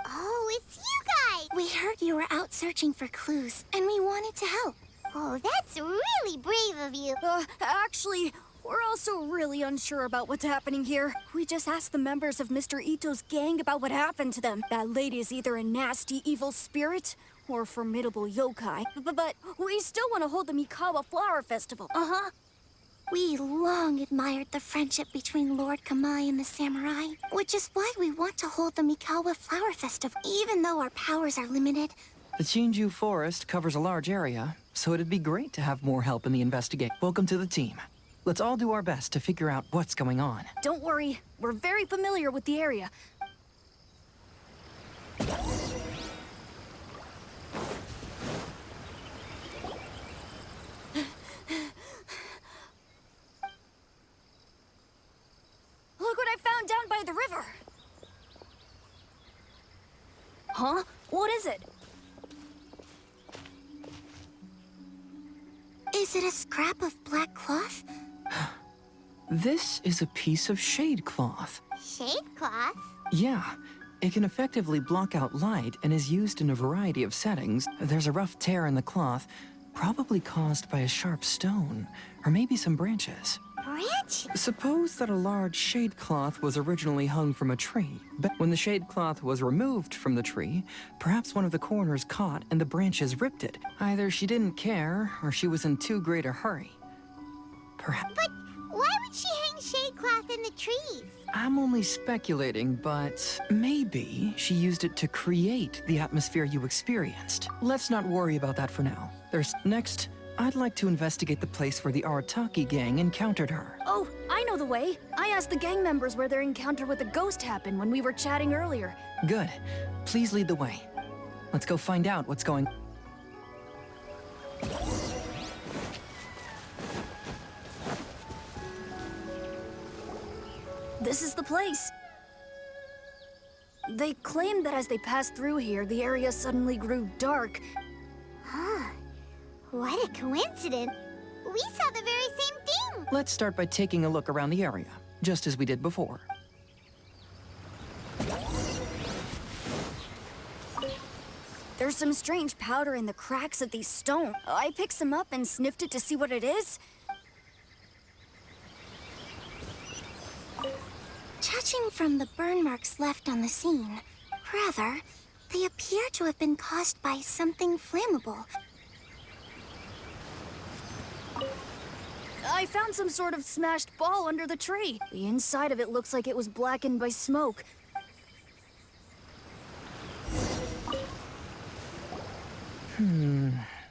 Oh, it's you guys! We heard you were out searching for clues, and we wanted to help. Oh, that's really brave of you. Actually, we're also really unsure about what's happening here. We just asked the members of Mr. Ito's gang about what happened to them. That lady is either a nasty, evil spirit or a formidable yokai. But we still want to hold the Mikawa Flower Festival. We long admired the friendship between Lord Kamai and the samurai, which is why we want to hold the Mikawa Flower Festival, even though our powers are limited. The Chinju Forest covers a large area, so it'd be great to have more help in the investigation. Welcome to the team. Let's all do our best to figure out what's going on. Don't worry, we're very familiar with the area. Look what I found down by the river! Huh? What is it? Is it a scrap of black cloth? This is a piece of shade cloth. Shade cloth? Yeah, it can effectively block out light and is used in a variety of settings. There's a rough tear in the cloth, probably caused by a sharp stone, or maybe some branches. Branch? Suppose that a large shade cloth was originally hung from a tree, but when the shade cloth was removed from the tree, perhaps one of the corners caught and the branches ripped it. Either she didn't care, or she was in too great a hurry. Perhaps... But why would she hang shade cloth in the trees? I'm only speculating, but maybe she used it to create the atmosphere you experienced. Let's not worry about that for now. Next, I'd like to investigate the place where the Arataki gang encountered her. Oh, I know the way. I asked the gang members where their encounter with the ghost happened when we were chatting earlier. Good. Please lead the way. Let's go find out what's going on. This is the place. They claimed that as they passed through here, the area suddenly grew dark. What a coincidence. We saw the very same thing. Let's start by taking a look around the area, just as we did before. There's some strange powder in the cracks of these stones. I picked some up and sniffed it to see what it is. Judging from the burn marks left on the scene, rather, they appear to have been caused by something flammable. I found some sort of smashed ball under the tree. The inside of it looks like it was blackened by smoke.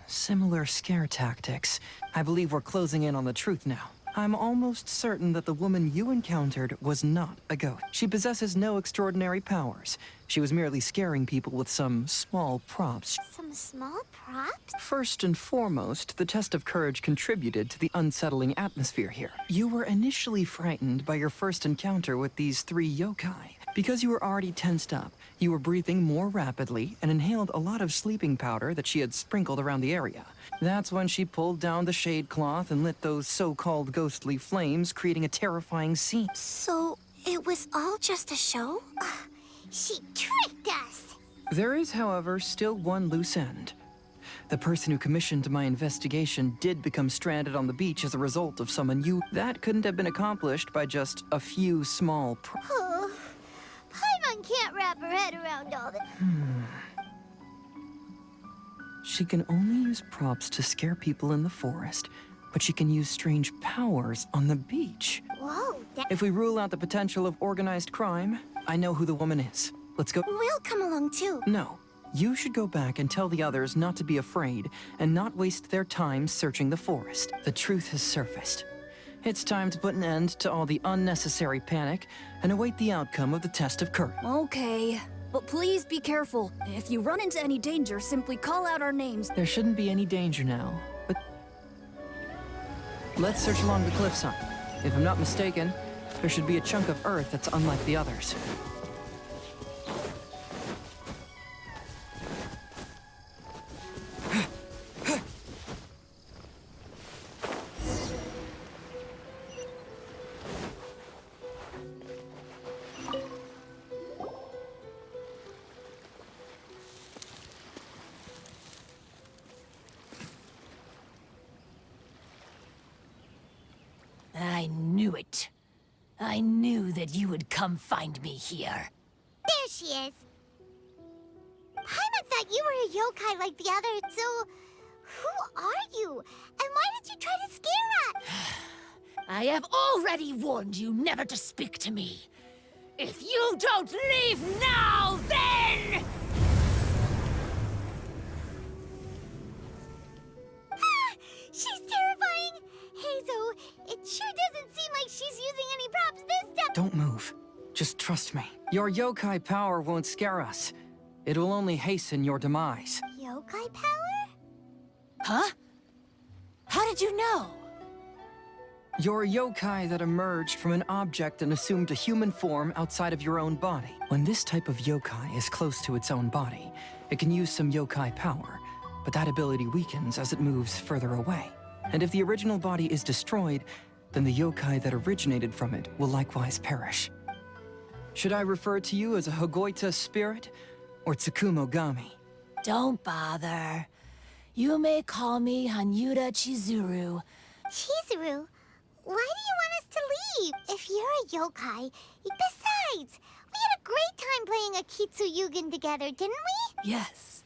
Similar scare tactics. I believe we're closing in on the truth now. I'm almost certain that the woman you encountered was not a ghost. She possesses no extraordinary powers. She was merely scaring people with some small props. Some small props? First and foremost, the test of courage contributed to the unsettling atmosphere here. You were initially frightened by your first encounter with these 3 yokai. Because you were already tensed up, you were breathing more rapidly and inhaled a lot of sleeping powder that she had sprinkled around the area. That's when she pulled down the shade cloth and lit those so-called ghostly flames, creating a terrifying scene. So, it was all just a show? She tricked us! There is, however, still one loose end. The person who commissioned my investigation did become stranded on the beach as a result of some that couldn't have been accomplished by just a few small Oh, Paimon can't wrap her head around all the... She can only use props to scare people in the forest, but she can use strange powers on the beach. Whoa, If we rule out the potential of organized crime, I know who the woman is. Let's go. We'll come along too. No. You should go back and tell the others not to be afraid and not waste their time searching the forest. The truth has surfaced. It's time to put an end to all the unnecessary panic and await the outcome of the test of courage. Okay, but please be careful. If you run into any danger, simply call out our names. There shouldn't be any danger now, but... Let's search along the cliffside. If I'm not mistaken, there should be a chunk of earth that's unlike the others. I knew it. I knew that you would come find me here. There she is. Paimon thought you were a yokai like the others, so... Who are you? And why did you try to scare us? I have already warned you never to speak to me. If you don't leave now, then... She's terrifying! Hazel, it sure doesn't seem like she's using any props this time. Don't move. Just trust me. Your yokai power won't scare us. It will only hasten your demise. Yokai power? Huh? How did you know? You're a yokai that emerged from an object and assumed a human form outside of your own body. When this type of yokai is close to its own body, it can use some yokai power, but that ability weakens as it moves further away. And if the original body is destroyed, then the yokai that originated from it will likewise perish. Should I refer to you as a Hagoita spirit or Tsukumogami? Don't bother. You may call me Hanyuda Chizuru. Chizuru, why do you want us to leave? If you're a yokai... Besides, we had a great time playing Akitsu Yugen together, didn't we? Yes.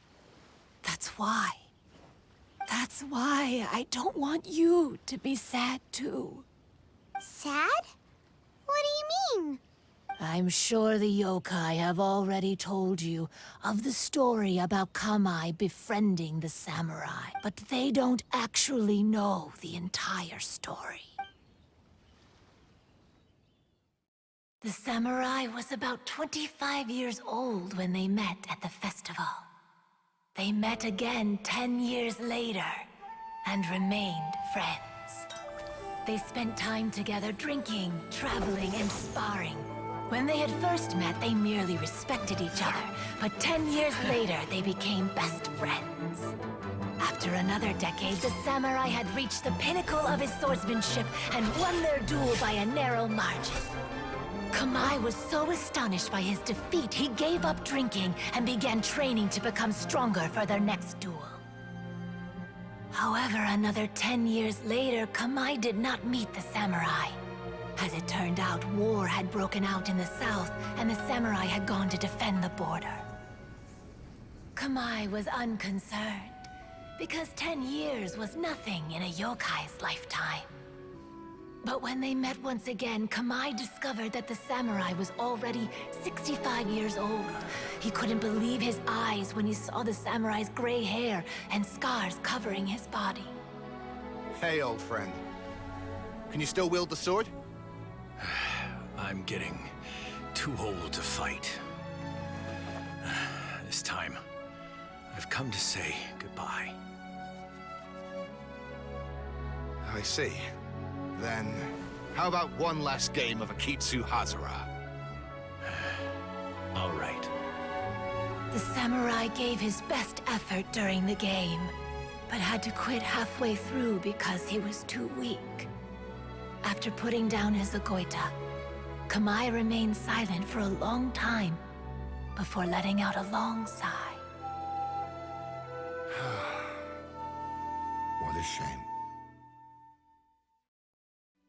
That's why. That's why I don't want you to be sad too. Sad? What do you mean? I'm sure the yokai have already told you of the story about Kamai befriending the samurai, but they don't actually know the entire story. The samurai was about 25 years old when they met at the festival. They met again 10 years later and remained friends. They spent time together drinking, traveling, and sparring. When they had first met, they merely respected each other, but 10 years later, they became best friends. After another decade, the samurai had reached the pinnacle of his swordsmanship and won their duel by a narrow margin. Kamai was so astonished by his defeat, he gave up drinking and began training to become stronger for their next duel. However, another 10 years later, Kamai did not meet the samurai. As it turned out, war had broken out in the south, and the samurai had gone to defend the border. Kamai was unconcerned, because 10 years was nothing in a yokai's lifetime. But when they met once again, Kamai discovered that the samurai was already 65 years old. He couldn't believe his eyes when he saw the samurai's gray hair and scars covering his body. Hey, old friend. Can you still wield the sword? I'm getting too old to fight. This time, I've come to say goodbye. I see. Then, how about one last game of Akitsu Hazura? All right. The samurai gave his best effort during the game, but had to quit halfway through because he was too weak. After putting down his agoita, Kamai remained silent for a long time before letting out a long sigh. What a shame.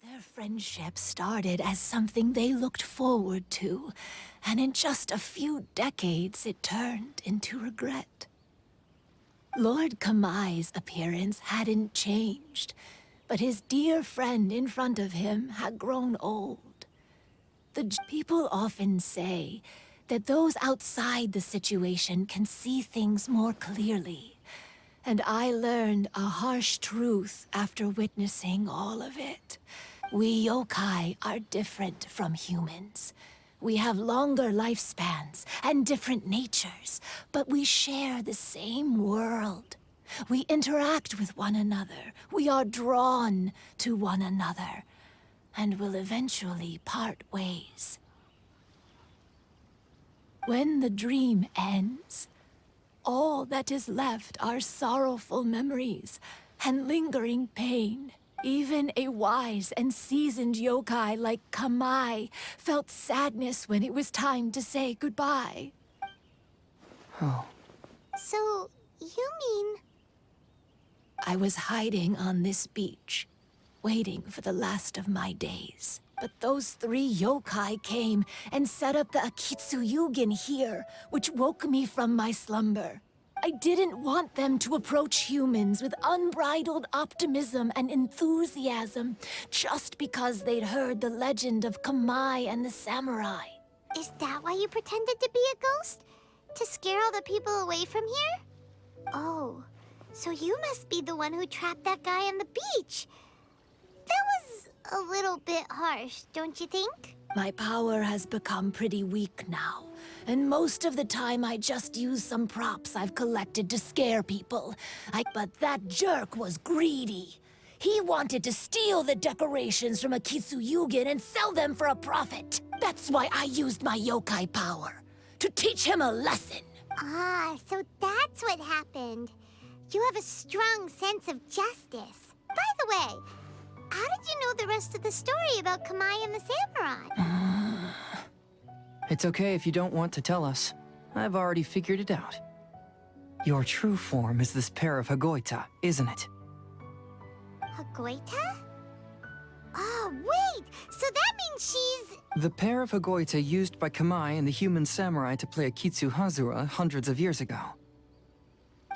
Their friendship started as something they looked forward to, and in just a few decades it turned into regret. Lord Kamai's appearance hadn't changed, but his dear friend in front of him had grown old. People often say that those outside the situation can see things more clearly, and I learned a harsh truth after witnessing all of it. We yokai are different from humans. We have longer lifespans and different natures, but we share the same world. We interact with one another. We are drawn to one another, and will eventually part ways. When the dream ends, all that is left are sorrowful memories and lingering pain. Even a wise and seasoned yokai like Kamai felt sadness when it was time to say goodbye. Oh. So, you mean... I was hiding on this beach, waiting for the last of my days. But those 3 yokai came and set up the Akitsu Yugin here, which woke me from my slumber. I didn't want them to approach humans with unbridled optimism and enthusiasm just because they'd heard the legend of Kamai and the samurai. Is that why you pretended to be a ghost? To scare all the people away from here? Oh, so you must be the one who trapped that guy on the beach. That was a little bit harsh, don't you think? My power has become pretty weak now, and most of the time I just use some props I've collected to scare people. But that jerk was greedy. He wanted to steal the decorations from Akitsu Yugin and sell them for a profit. That's why I used my yokai power, to teach him a lesson. Ah, so that's what happened. You have a strong sense of justice. By the way, how did you know the rest of the story about Kamai and the samurai? It's okay if you don't want to tell us. I've already figured it out. Your true form is this pair of Hagoita, isn't it? Hagoita? Oh, wait! So that means she's... The pair of Hagoita used by Kamai and the human samurai to play Akitsu Hazura hundreds of years ago.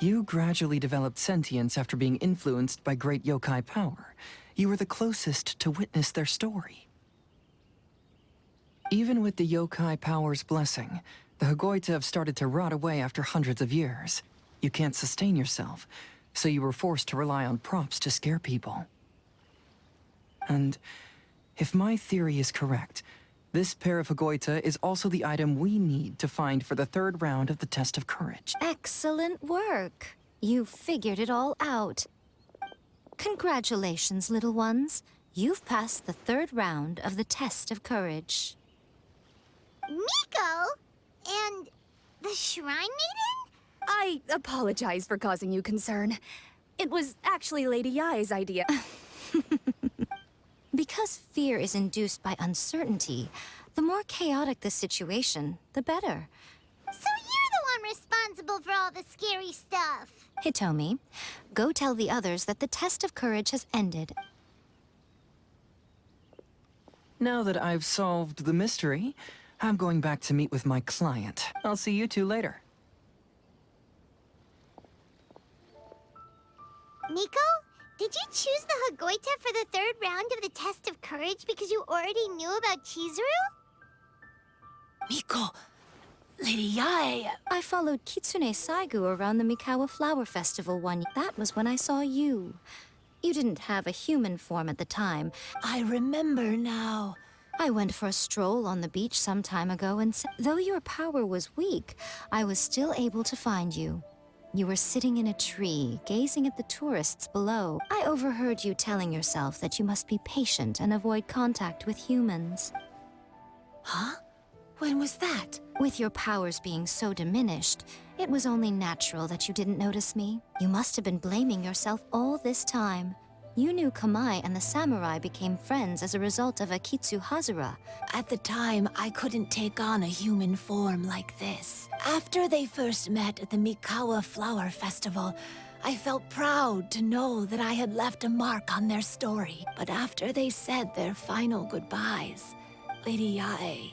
You gradually developed sentience after being influenced by great yokai power. You were the closest to witness their story. Even with the yokai power's blessing, the Hagoita have started to rot away after hundreds of years. You can't sustain yourself, so you were forced to rely on props to scare people. And if my theory is correct, this pair of Hagoita is also the item we need to find for the 3rd round of the test of courage. Excellent work. You figured it all out. Congratulations, little ones. You've passed the 3rd round of the test of courage. Miko? And the Shrine Maiden? I apologize for causing you concern. It was actually Lady Yai's idea. Because fear is induced by uncertainty, The more chaotic the situation, the better. So you're the one responsible for all the scary stuff. Hitomi, go tell the others that the test of courage has ended. Now that I've solved the mystery, I'm going back to meet with my client. I'll see you two later. Nico, did you choose the Hagoita for the third round of the test of courage because you already knew about Chizuru? Miko, Lady Yae. I followed Kitsune Saigu around the Mikawa Flower Festival one year. That was when I saw you. You didn't have a human form at the time. I remember now. I went for a stroll on the beach some time ago, and though your power was weak, I was still able to find you. You were sitting in a tree, gazing at the tourists below. I overheard you telling yourself that you must be patient and avoid contact with humans. Huh? When was that? With your powers being so diminished, it was only natural that you didn't notice me. You must have been blaming yourself all this time. You knew Kamai and the samurai became friends as a result of Akitsu Hazura. At the time, I couldn't take on a human form like this. After they first met at the Mikawa Flower Festival, I felt proud to know that I had left a mark on their story. But after they said their final goodbyes, Lady Yae,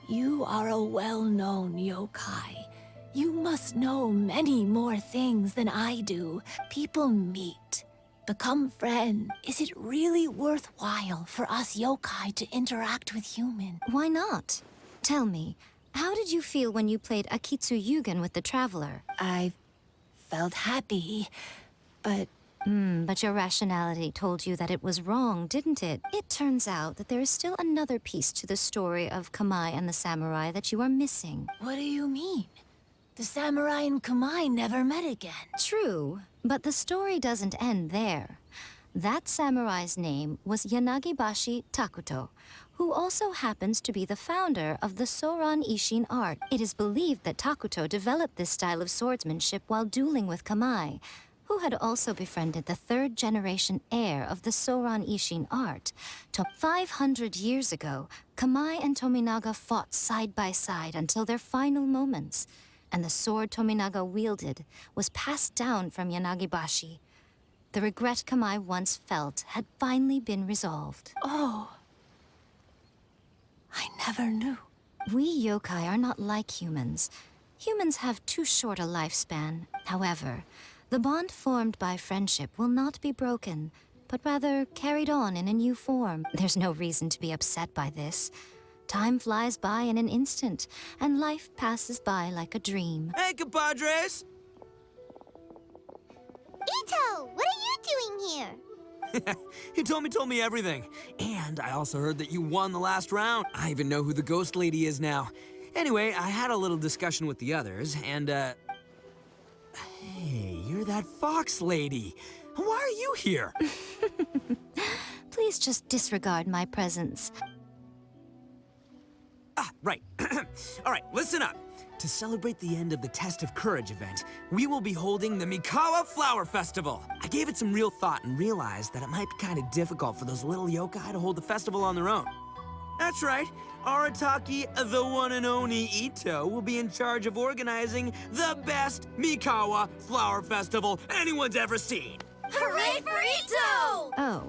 you are a well-known yokai. You must know many more things than I do. People meet, become friends. Is it really worthwhile for us yokai to interact with humans? Why not? Tell me, how did you feel when you played Akitsu Yugen with the Traveler? I felt happy, but... But your rationality told you that it was wrong, didn't it? It turns out that there is still another piece to the story of Kamai and the samurai that you are missing. What do you mean? The samurai and Kamai never met again. True, but the story doesn't end there. That samurai's name was Yanagibashi Takuto, who also happens to be the founder of the Soran Ishin art. It is believed that Takuto developed this style of swordsmanship while dueling with Kamai, who had also befriended the third-generation heir of the Soran Ishin art. 500 years ago, Kamai and Tominaga fought side by side until their final moments, and the sword Tominaga wielded was passed down from Yanagibashi. The regret Kamai once felt had finally been resolved. Oh. I never knew. We yokai are not like humans. Humans have too short a lifespan. However, the bond formed by friendship will not be broken, but rather carried on in a new form. There's no reason to be upset by this. Time flies by in an instant, and life passes by like a dream. Hey, compadres! Ito, what are you doing here? Hitomi told me everything. And I also heard that you won the last round. I even know who the ghost lady is now. Anyway, I had a little discussion with the others, and, Hey, you're that fox lady. Why are you here? Please just disregard my presence. Ah, right. All right, listen up. To celebrate the end of the Test of Courage event, we will be holding the Mikawa Flower Festival. I gave it some real thought and realized that it might be kind of difficult for those little yokai to hold the festival on their own. That's right. Arataki, the one and only Ito, will be in charge of organizing the best Mikawa Flower Festival anyone's ever seen. Hooray for Ito! Oh.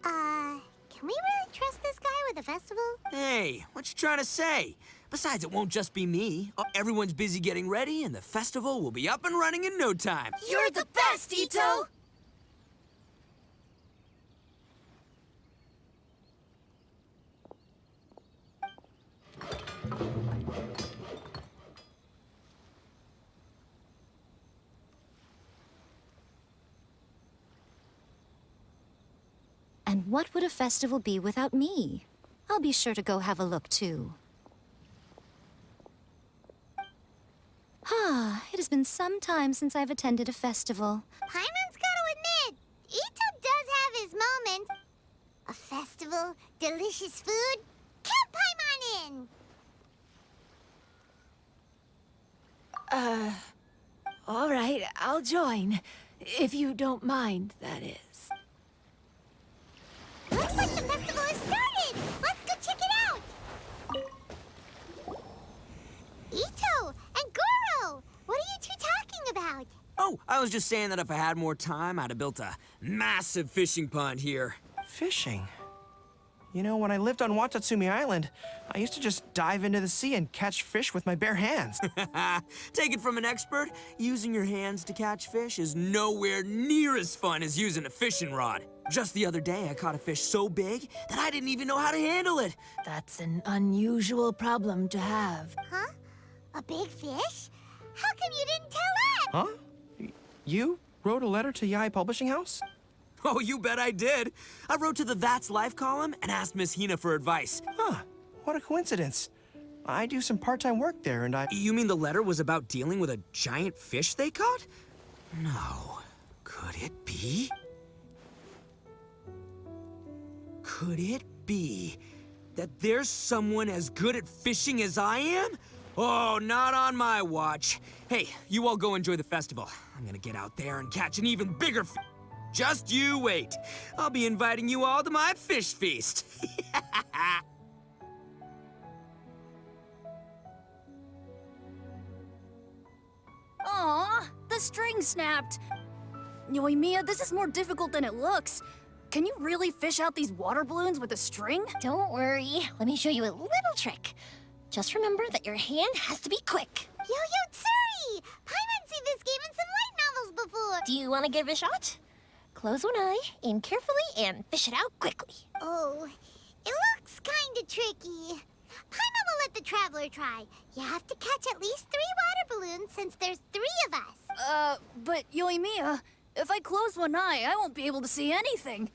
Can we really trust this guy with the festival? Hey, what you trying to say? Besides, it won't just be me. Everyone's busy getting ready, and the festival will be up and running in no time. You're the best, Ito! And what would a festival be without me? I'll be sure to go have a look, too. It has been some time since I've attended a festival. Paimon's gotta admit, Ito does have his moments. A festival, delicious food. Count Paimon in! All right, I'll join. If you don't mind, that is. Looks like the festival has started! Let's go check it I was just saying that if I had more time, I'd have built a massive fishing pond here. Fishing? You know, when I lived on Watatsumi Island, I used to just dive into the sea and catch fish with my bare hands. Take it from an expert, using your hands to catch fish is nowhere near as fun as using a fishing rod. Just the other day, I caught a fish so big that I didn't even know how to handle it. That's an unusual problem to have. Huh? A big fish? How come you didn't tell us? Huh? You wrote a letter to Yai Publishing House? Oh, you bet I did. I wrote to the That's Life column and asked Miss Hina for advice. Huh. What a coincidence. I do some part-time work there, and I... You mean the letter was about dealing with a giant fish they caught? No. Could it be? Could it be that there's someone as good at fishing as I am? Oh, not on my watch. Hey, you all go enjoy the festival. I'm gonna get out there and catch an even bigger fish. Just you wait. I'll be inviting you all to my fish feast. Aw, the string snapped. Yoimiya, this is more difficult than it looks. Can you really fish out these water balloons with a string? Don't worry. Let me show you a little trick. Just remember that your hand has to be quick. Yo-Yo Tsuri! Paimon's seen this game in some light novels before. Do you want to give it a shot? Close one eye, aim carefully, and fish it out quickly. Oh, it looks kinda tricky. Paimon will let the traveler try. You have to catch at least 3 water balloons since there's 3 of us. But Yoimiya, if I close one eye, I won't be able to see anything.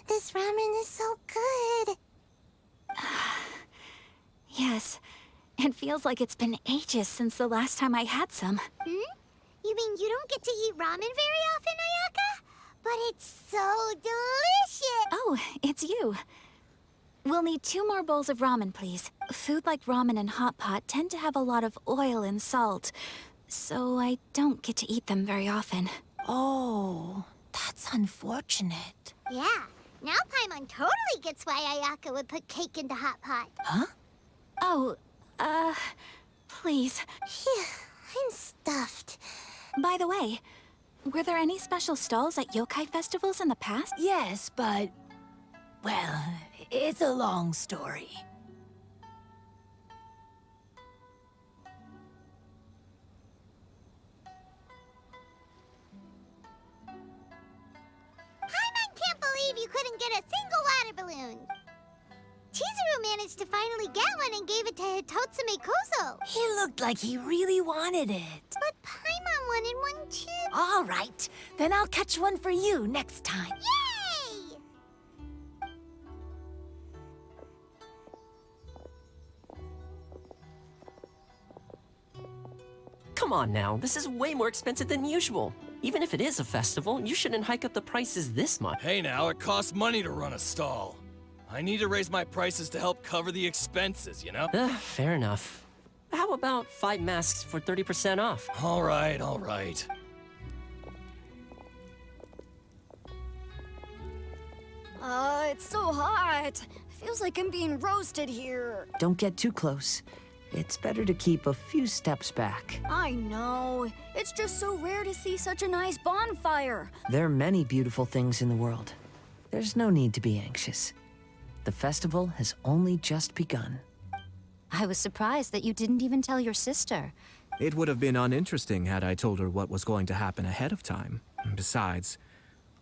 This ramen is so good. Yes, it feels like it's been ages since the last time I had some. You mean you don't get to eat ramen very often, Ayaka? But it's so delicious! Oh, it's you. We'll need 2 more bowls of ramen, please. Food like ramen and hot pot tend to have a lot of oil and salt, so I don't get to eat them very often. Oh, that's unfortunate. Yeah, now Paimon totally gets why Ayaka would put cake into hot pot. Huh? Oh, please. Phew, I'm stuffed. By the way, were there any special stalls at yokai festivals in the past? Yes, but... well, it's a long story. Paimon can't believe you couldn't get a single water balloon. Chizuru managed to finally get one and gave it to Hitotsume Kozo. He looked like he really wanted it. But Paimon wanted one too. All right, then I'll catch one for you next time. Yay! Come on now, this is way more expensive than usual. Even if it is a festival, you shouldn't hike up the prices this much. Hey now, it costs money to run a stall. I need to raise my prices to help cover the expenses, you know? Fair enough. How about 5 masks for 30% off? All right, all right. It's so hot. Feels like I'm being roasted here. Don't get too close. It's better to keep a few steps back. I know. It's just so rare to see such a nice bonfire. There are many beautiful things in the world. There's no need to be anxious. The festival has only just begun. I was surprised that you didn't even tell your sister. It would have been uninteresting had I told her what was going to happen ahead of time. Besides,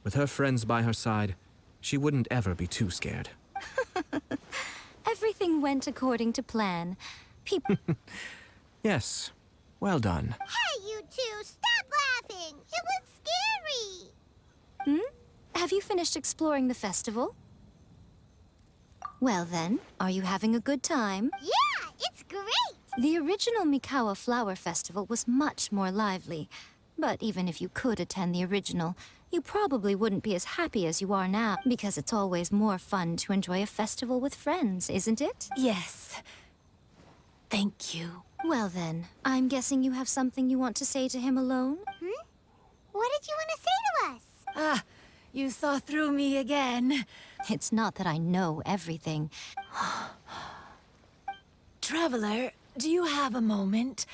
with her friends by her side, she wouldn't ever be too scared. Everything went according to plan. Yes, well done. Hey, you two, stop laughing! It was scary! Have you finished exploring the festival? Well then, are you having a good time? Yeah, it's great! The original Mikawa Flower Festival was much more lively. But even if you could attend the original, you probably wouldn't be as happy as you are now, because it's always more fun to enjoy a festival with friends, isn't it? Yes. Thank you. Well then, I'm guessing you have something you want to say to him alone? What did you want to say to us? You saw through me again. It's not that I know everything. Traveler, do you have a moment?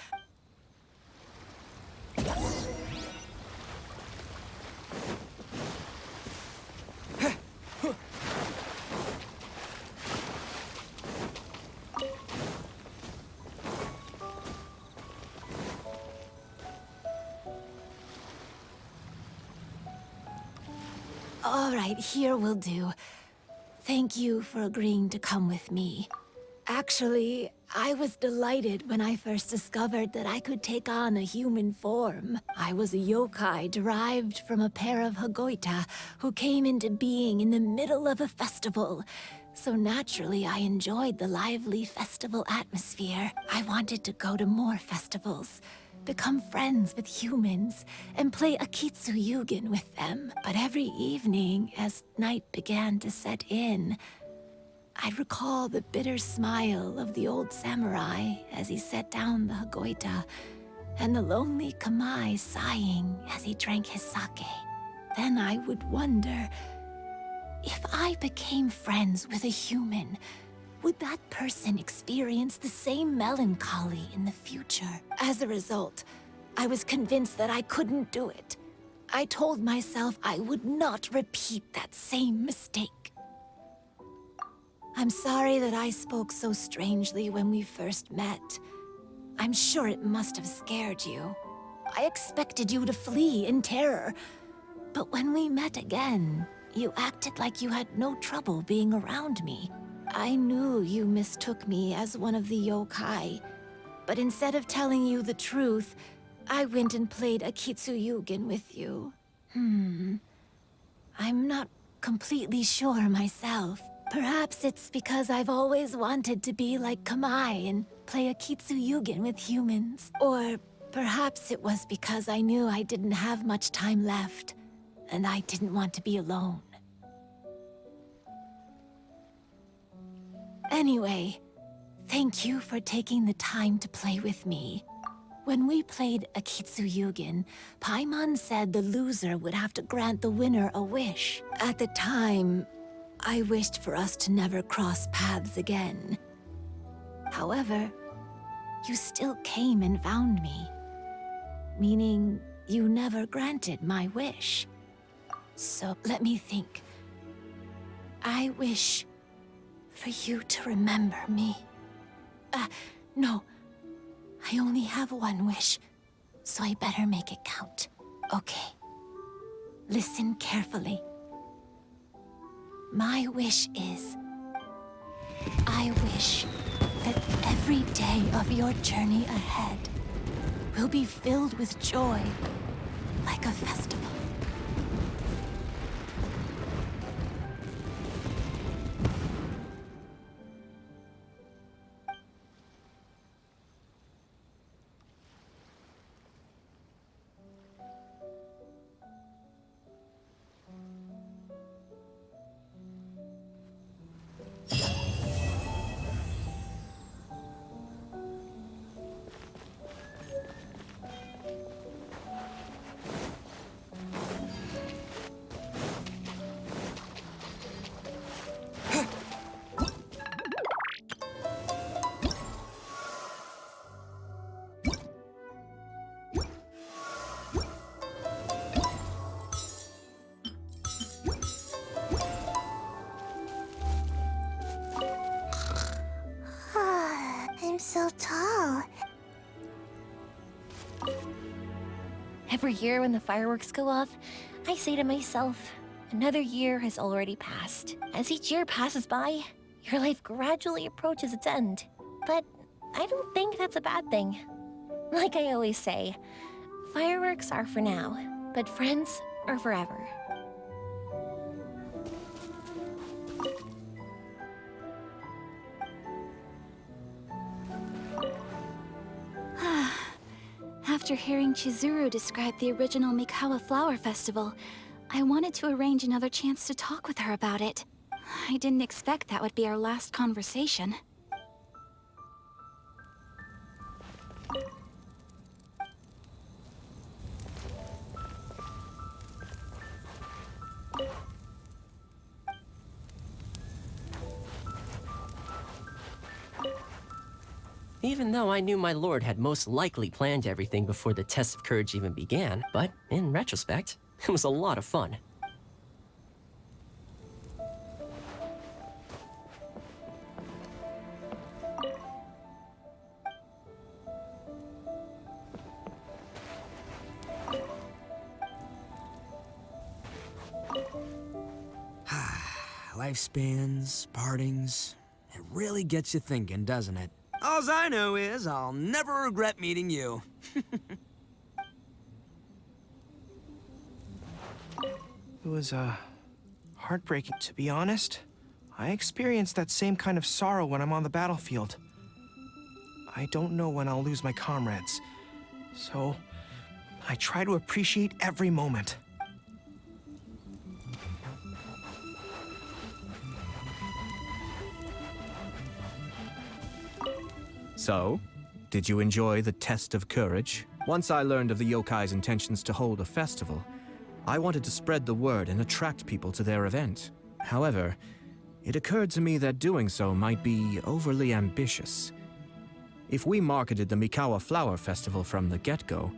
All right, here will do. Thank you for agreeing to come with me. Actually, I was delighted when I first discovered that I could take on a human form. I was a yokai derived from a pair of Hagoita who came into being in the middle of a festival. So naturally, I enjoyed the lively festival atmosphere. I wanted to go to more festivals, become friends with humans, and play Akitsu Yugen with them. But every evening, as night began to set in, I'd recall the bitter smile of the old samurai as he set down the Hagoita, and the lonely Kamai sighing as he drank his sake. Then I would wonder, if I became friends with a human, would that person experience the same melancholy in the future? As a result, I was convinced that I couldn't do it. I told myself I would not repeat that same mistake. I'm sorry that I spoke so strangely when we first met. I'm sure it must have scared you. I expected you to flee in terror. But when we met again, you acted like you had no trouble being around me. I knew you mistook me as one of the yokai, but instead of telling you the truth, I went and played Akitsu Yugen with you. I'm not completely sure myself. Perhaps it's because I've always wanted to be like Kamai and play Akitsu Yugen with humans. Or perhaps it was because I knew I didn't have much time left, and I didn't want to be alone. Anyway, thank you for taking the time to play with me. When we played Akitsu Yugen, Paimon said the loser would have to grant the winner a wish. At the time, I wished for us to never cross paths again. However, you still came and found me, meaning you never granted my wish. So let me think. I wish for you to remember me. No. I only have one wish, so I better make it count. Okay. Listen carefully. My wish is, I wish that every day of your journey ahead will be filled with joy, like a festival. I'm so tall. Every year when the fireworks go off, I say to myself, another year has already passed. As each year passes by, your life gradually approaches its end. But I don't think that's a bad thing. Like I always say, fireworks are for now, but friends are forever. After hearing Chizuru describe the original Mikawa Flower Festival, I wanted to arrange another chance to talk with her about it. I didn't expect that would be our last conversation. Even though I knew my lord had most likely planned everything before the test of courage even began, but in retrospect, it was a lot of fun. Lifespans, partings, it really gets you thinking, doesn't it? Alls I know is I'll never regret meeting you. It was, heartbreaking, to be honest. I experienced that same kind of sorrow when I'm on the battlefield. I don't know when I'll lose my comrades, so I try to appreciate every moment. So, did you enjoy the test of courage? Once I learned of the yokai's intentions to hold a festival, I wanted to spread the word and attract people to their event. However, it occurred to me that doing so might be overly ambitious. If we marketed the Mikawa Flower Festival from the get-go,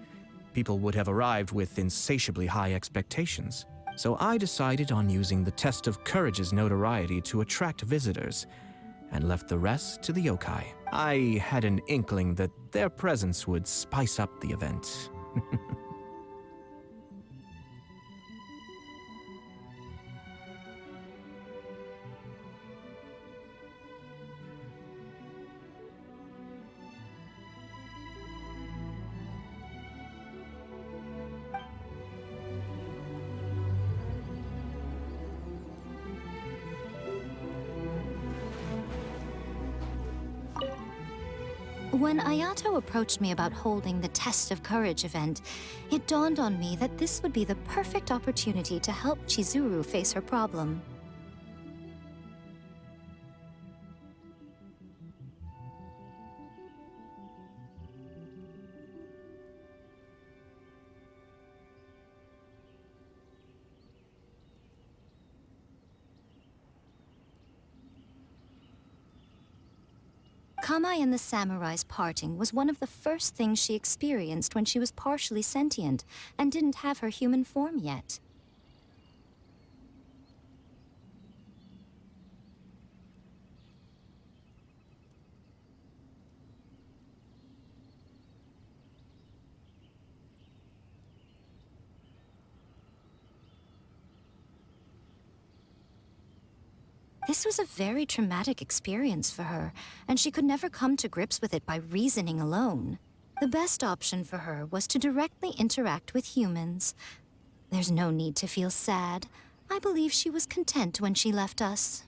people would have arrived with insatiably high expectations. So I decided on using the test of courage's notoriety to attract visitors, and left the rest to the yokai. I had an inkling that their presence would spice up the event. When Ayato approached me about holding the Test of Courage event, it dawned on me that this would be the perfect opportunity to help Chizuru face her problem. Kamai and the samurai's parting was one of the first things she experienced when she was partially sentient and didn't have her human form yet. This was a very traumatic experience for her, and she could never come to grips with it by reasoning alone. The best option for her was to directly interact with humans. There's no need to feel sad. I believe she was content when she left us.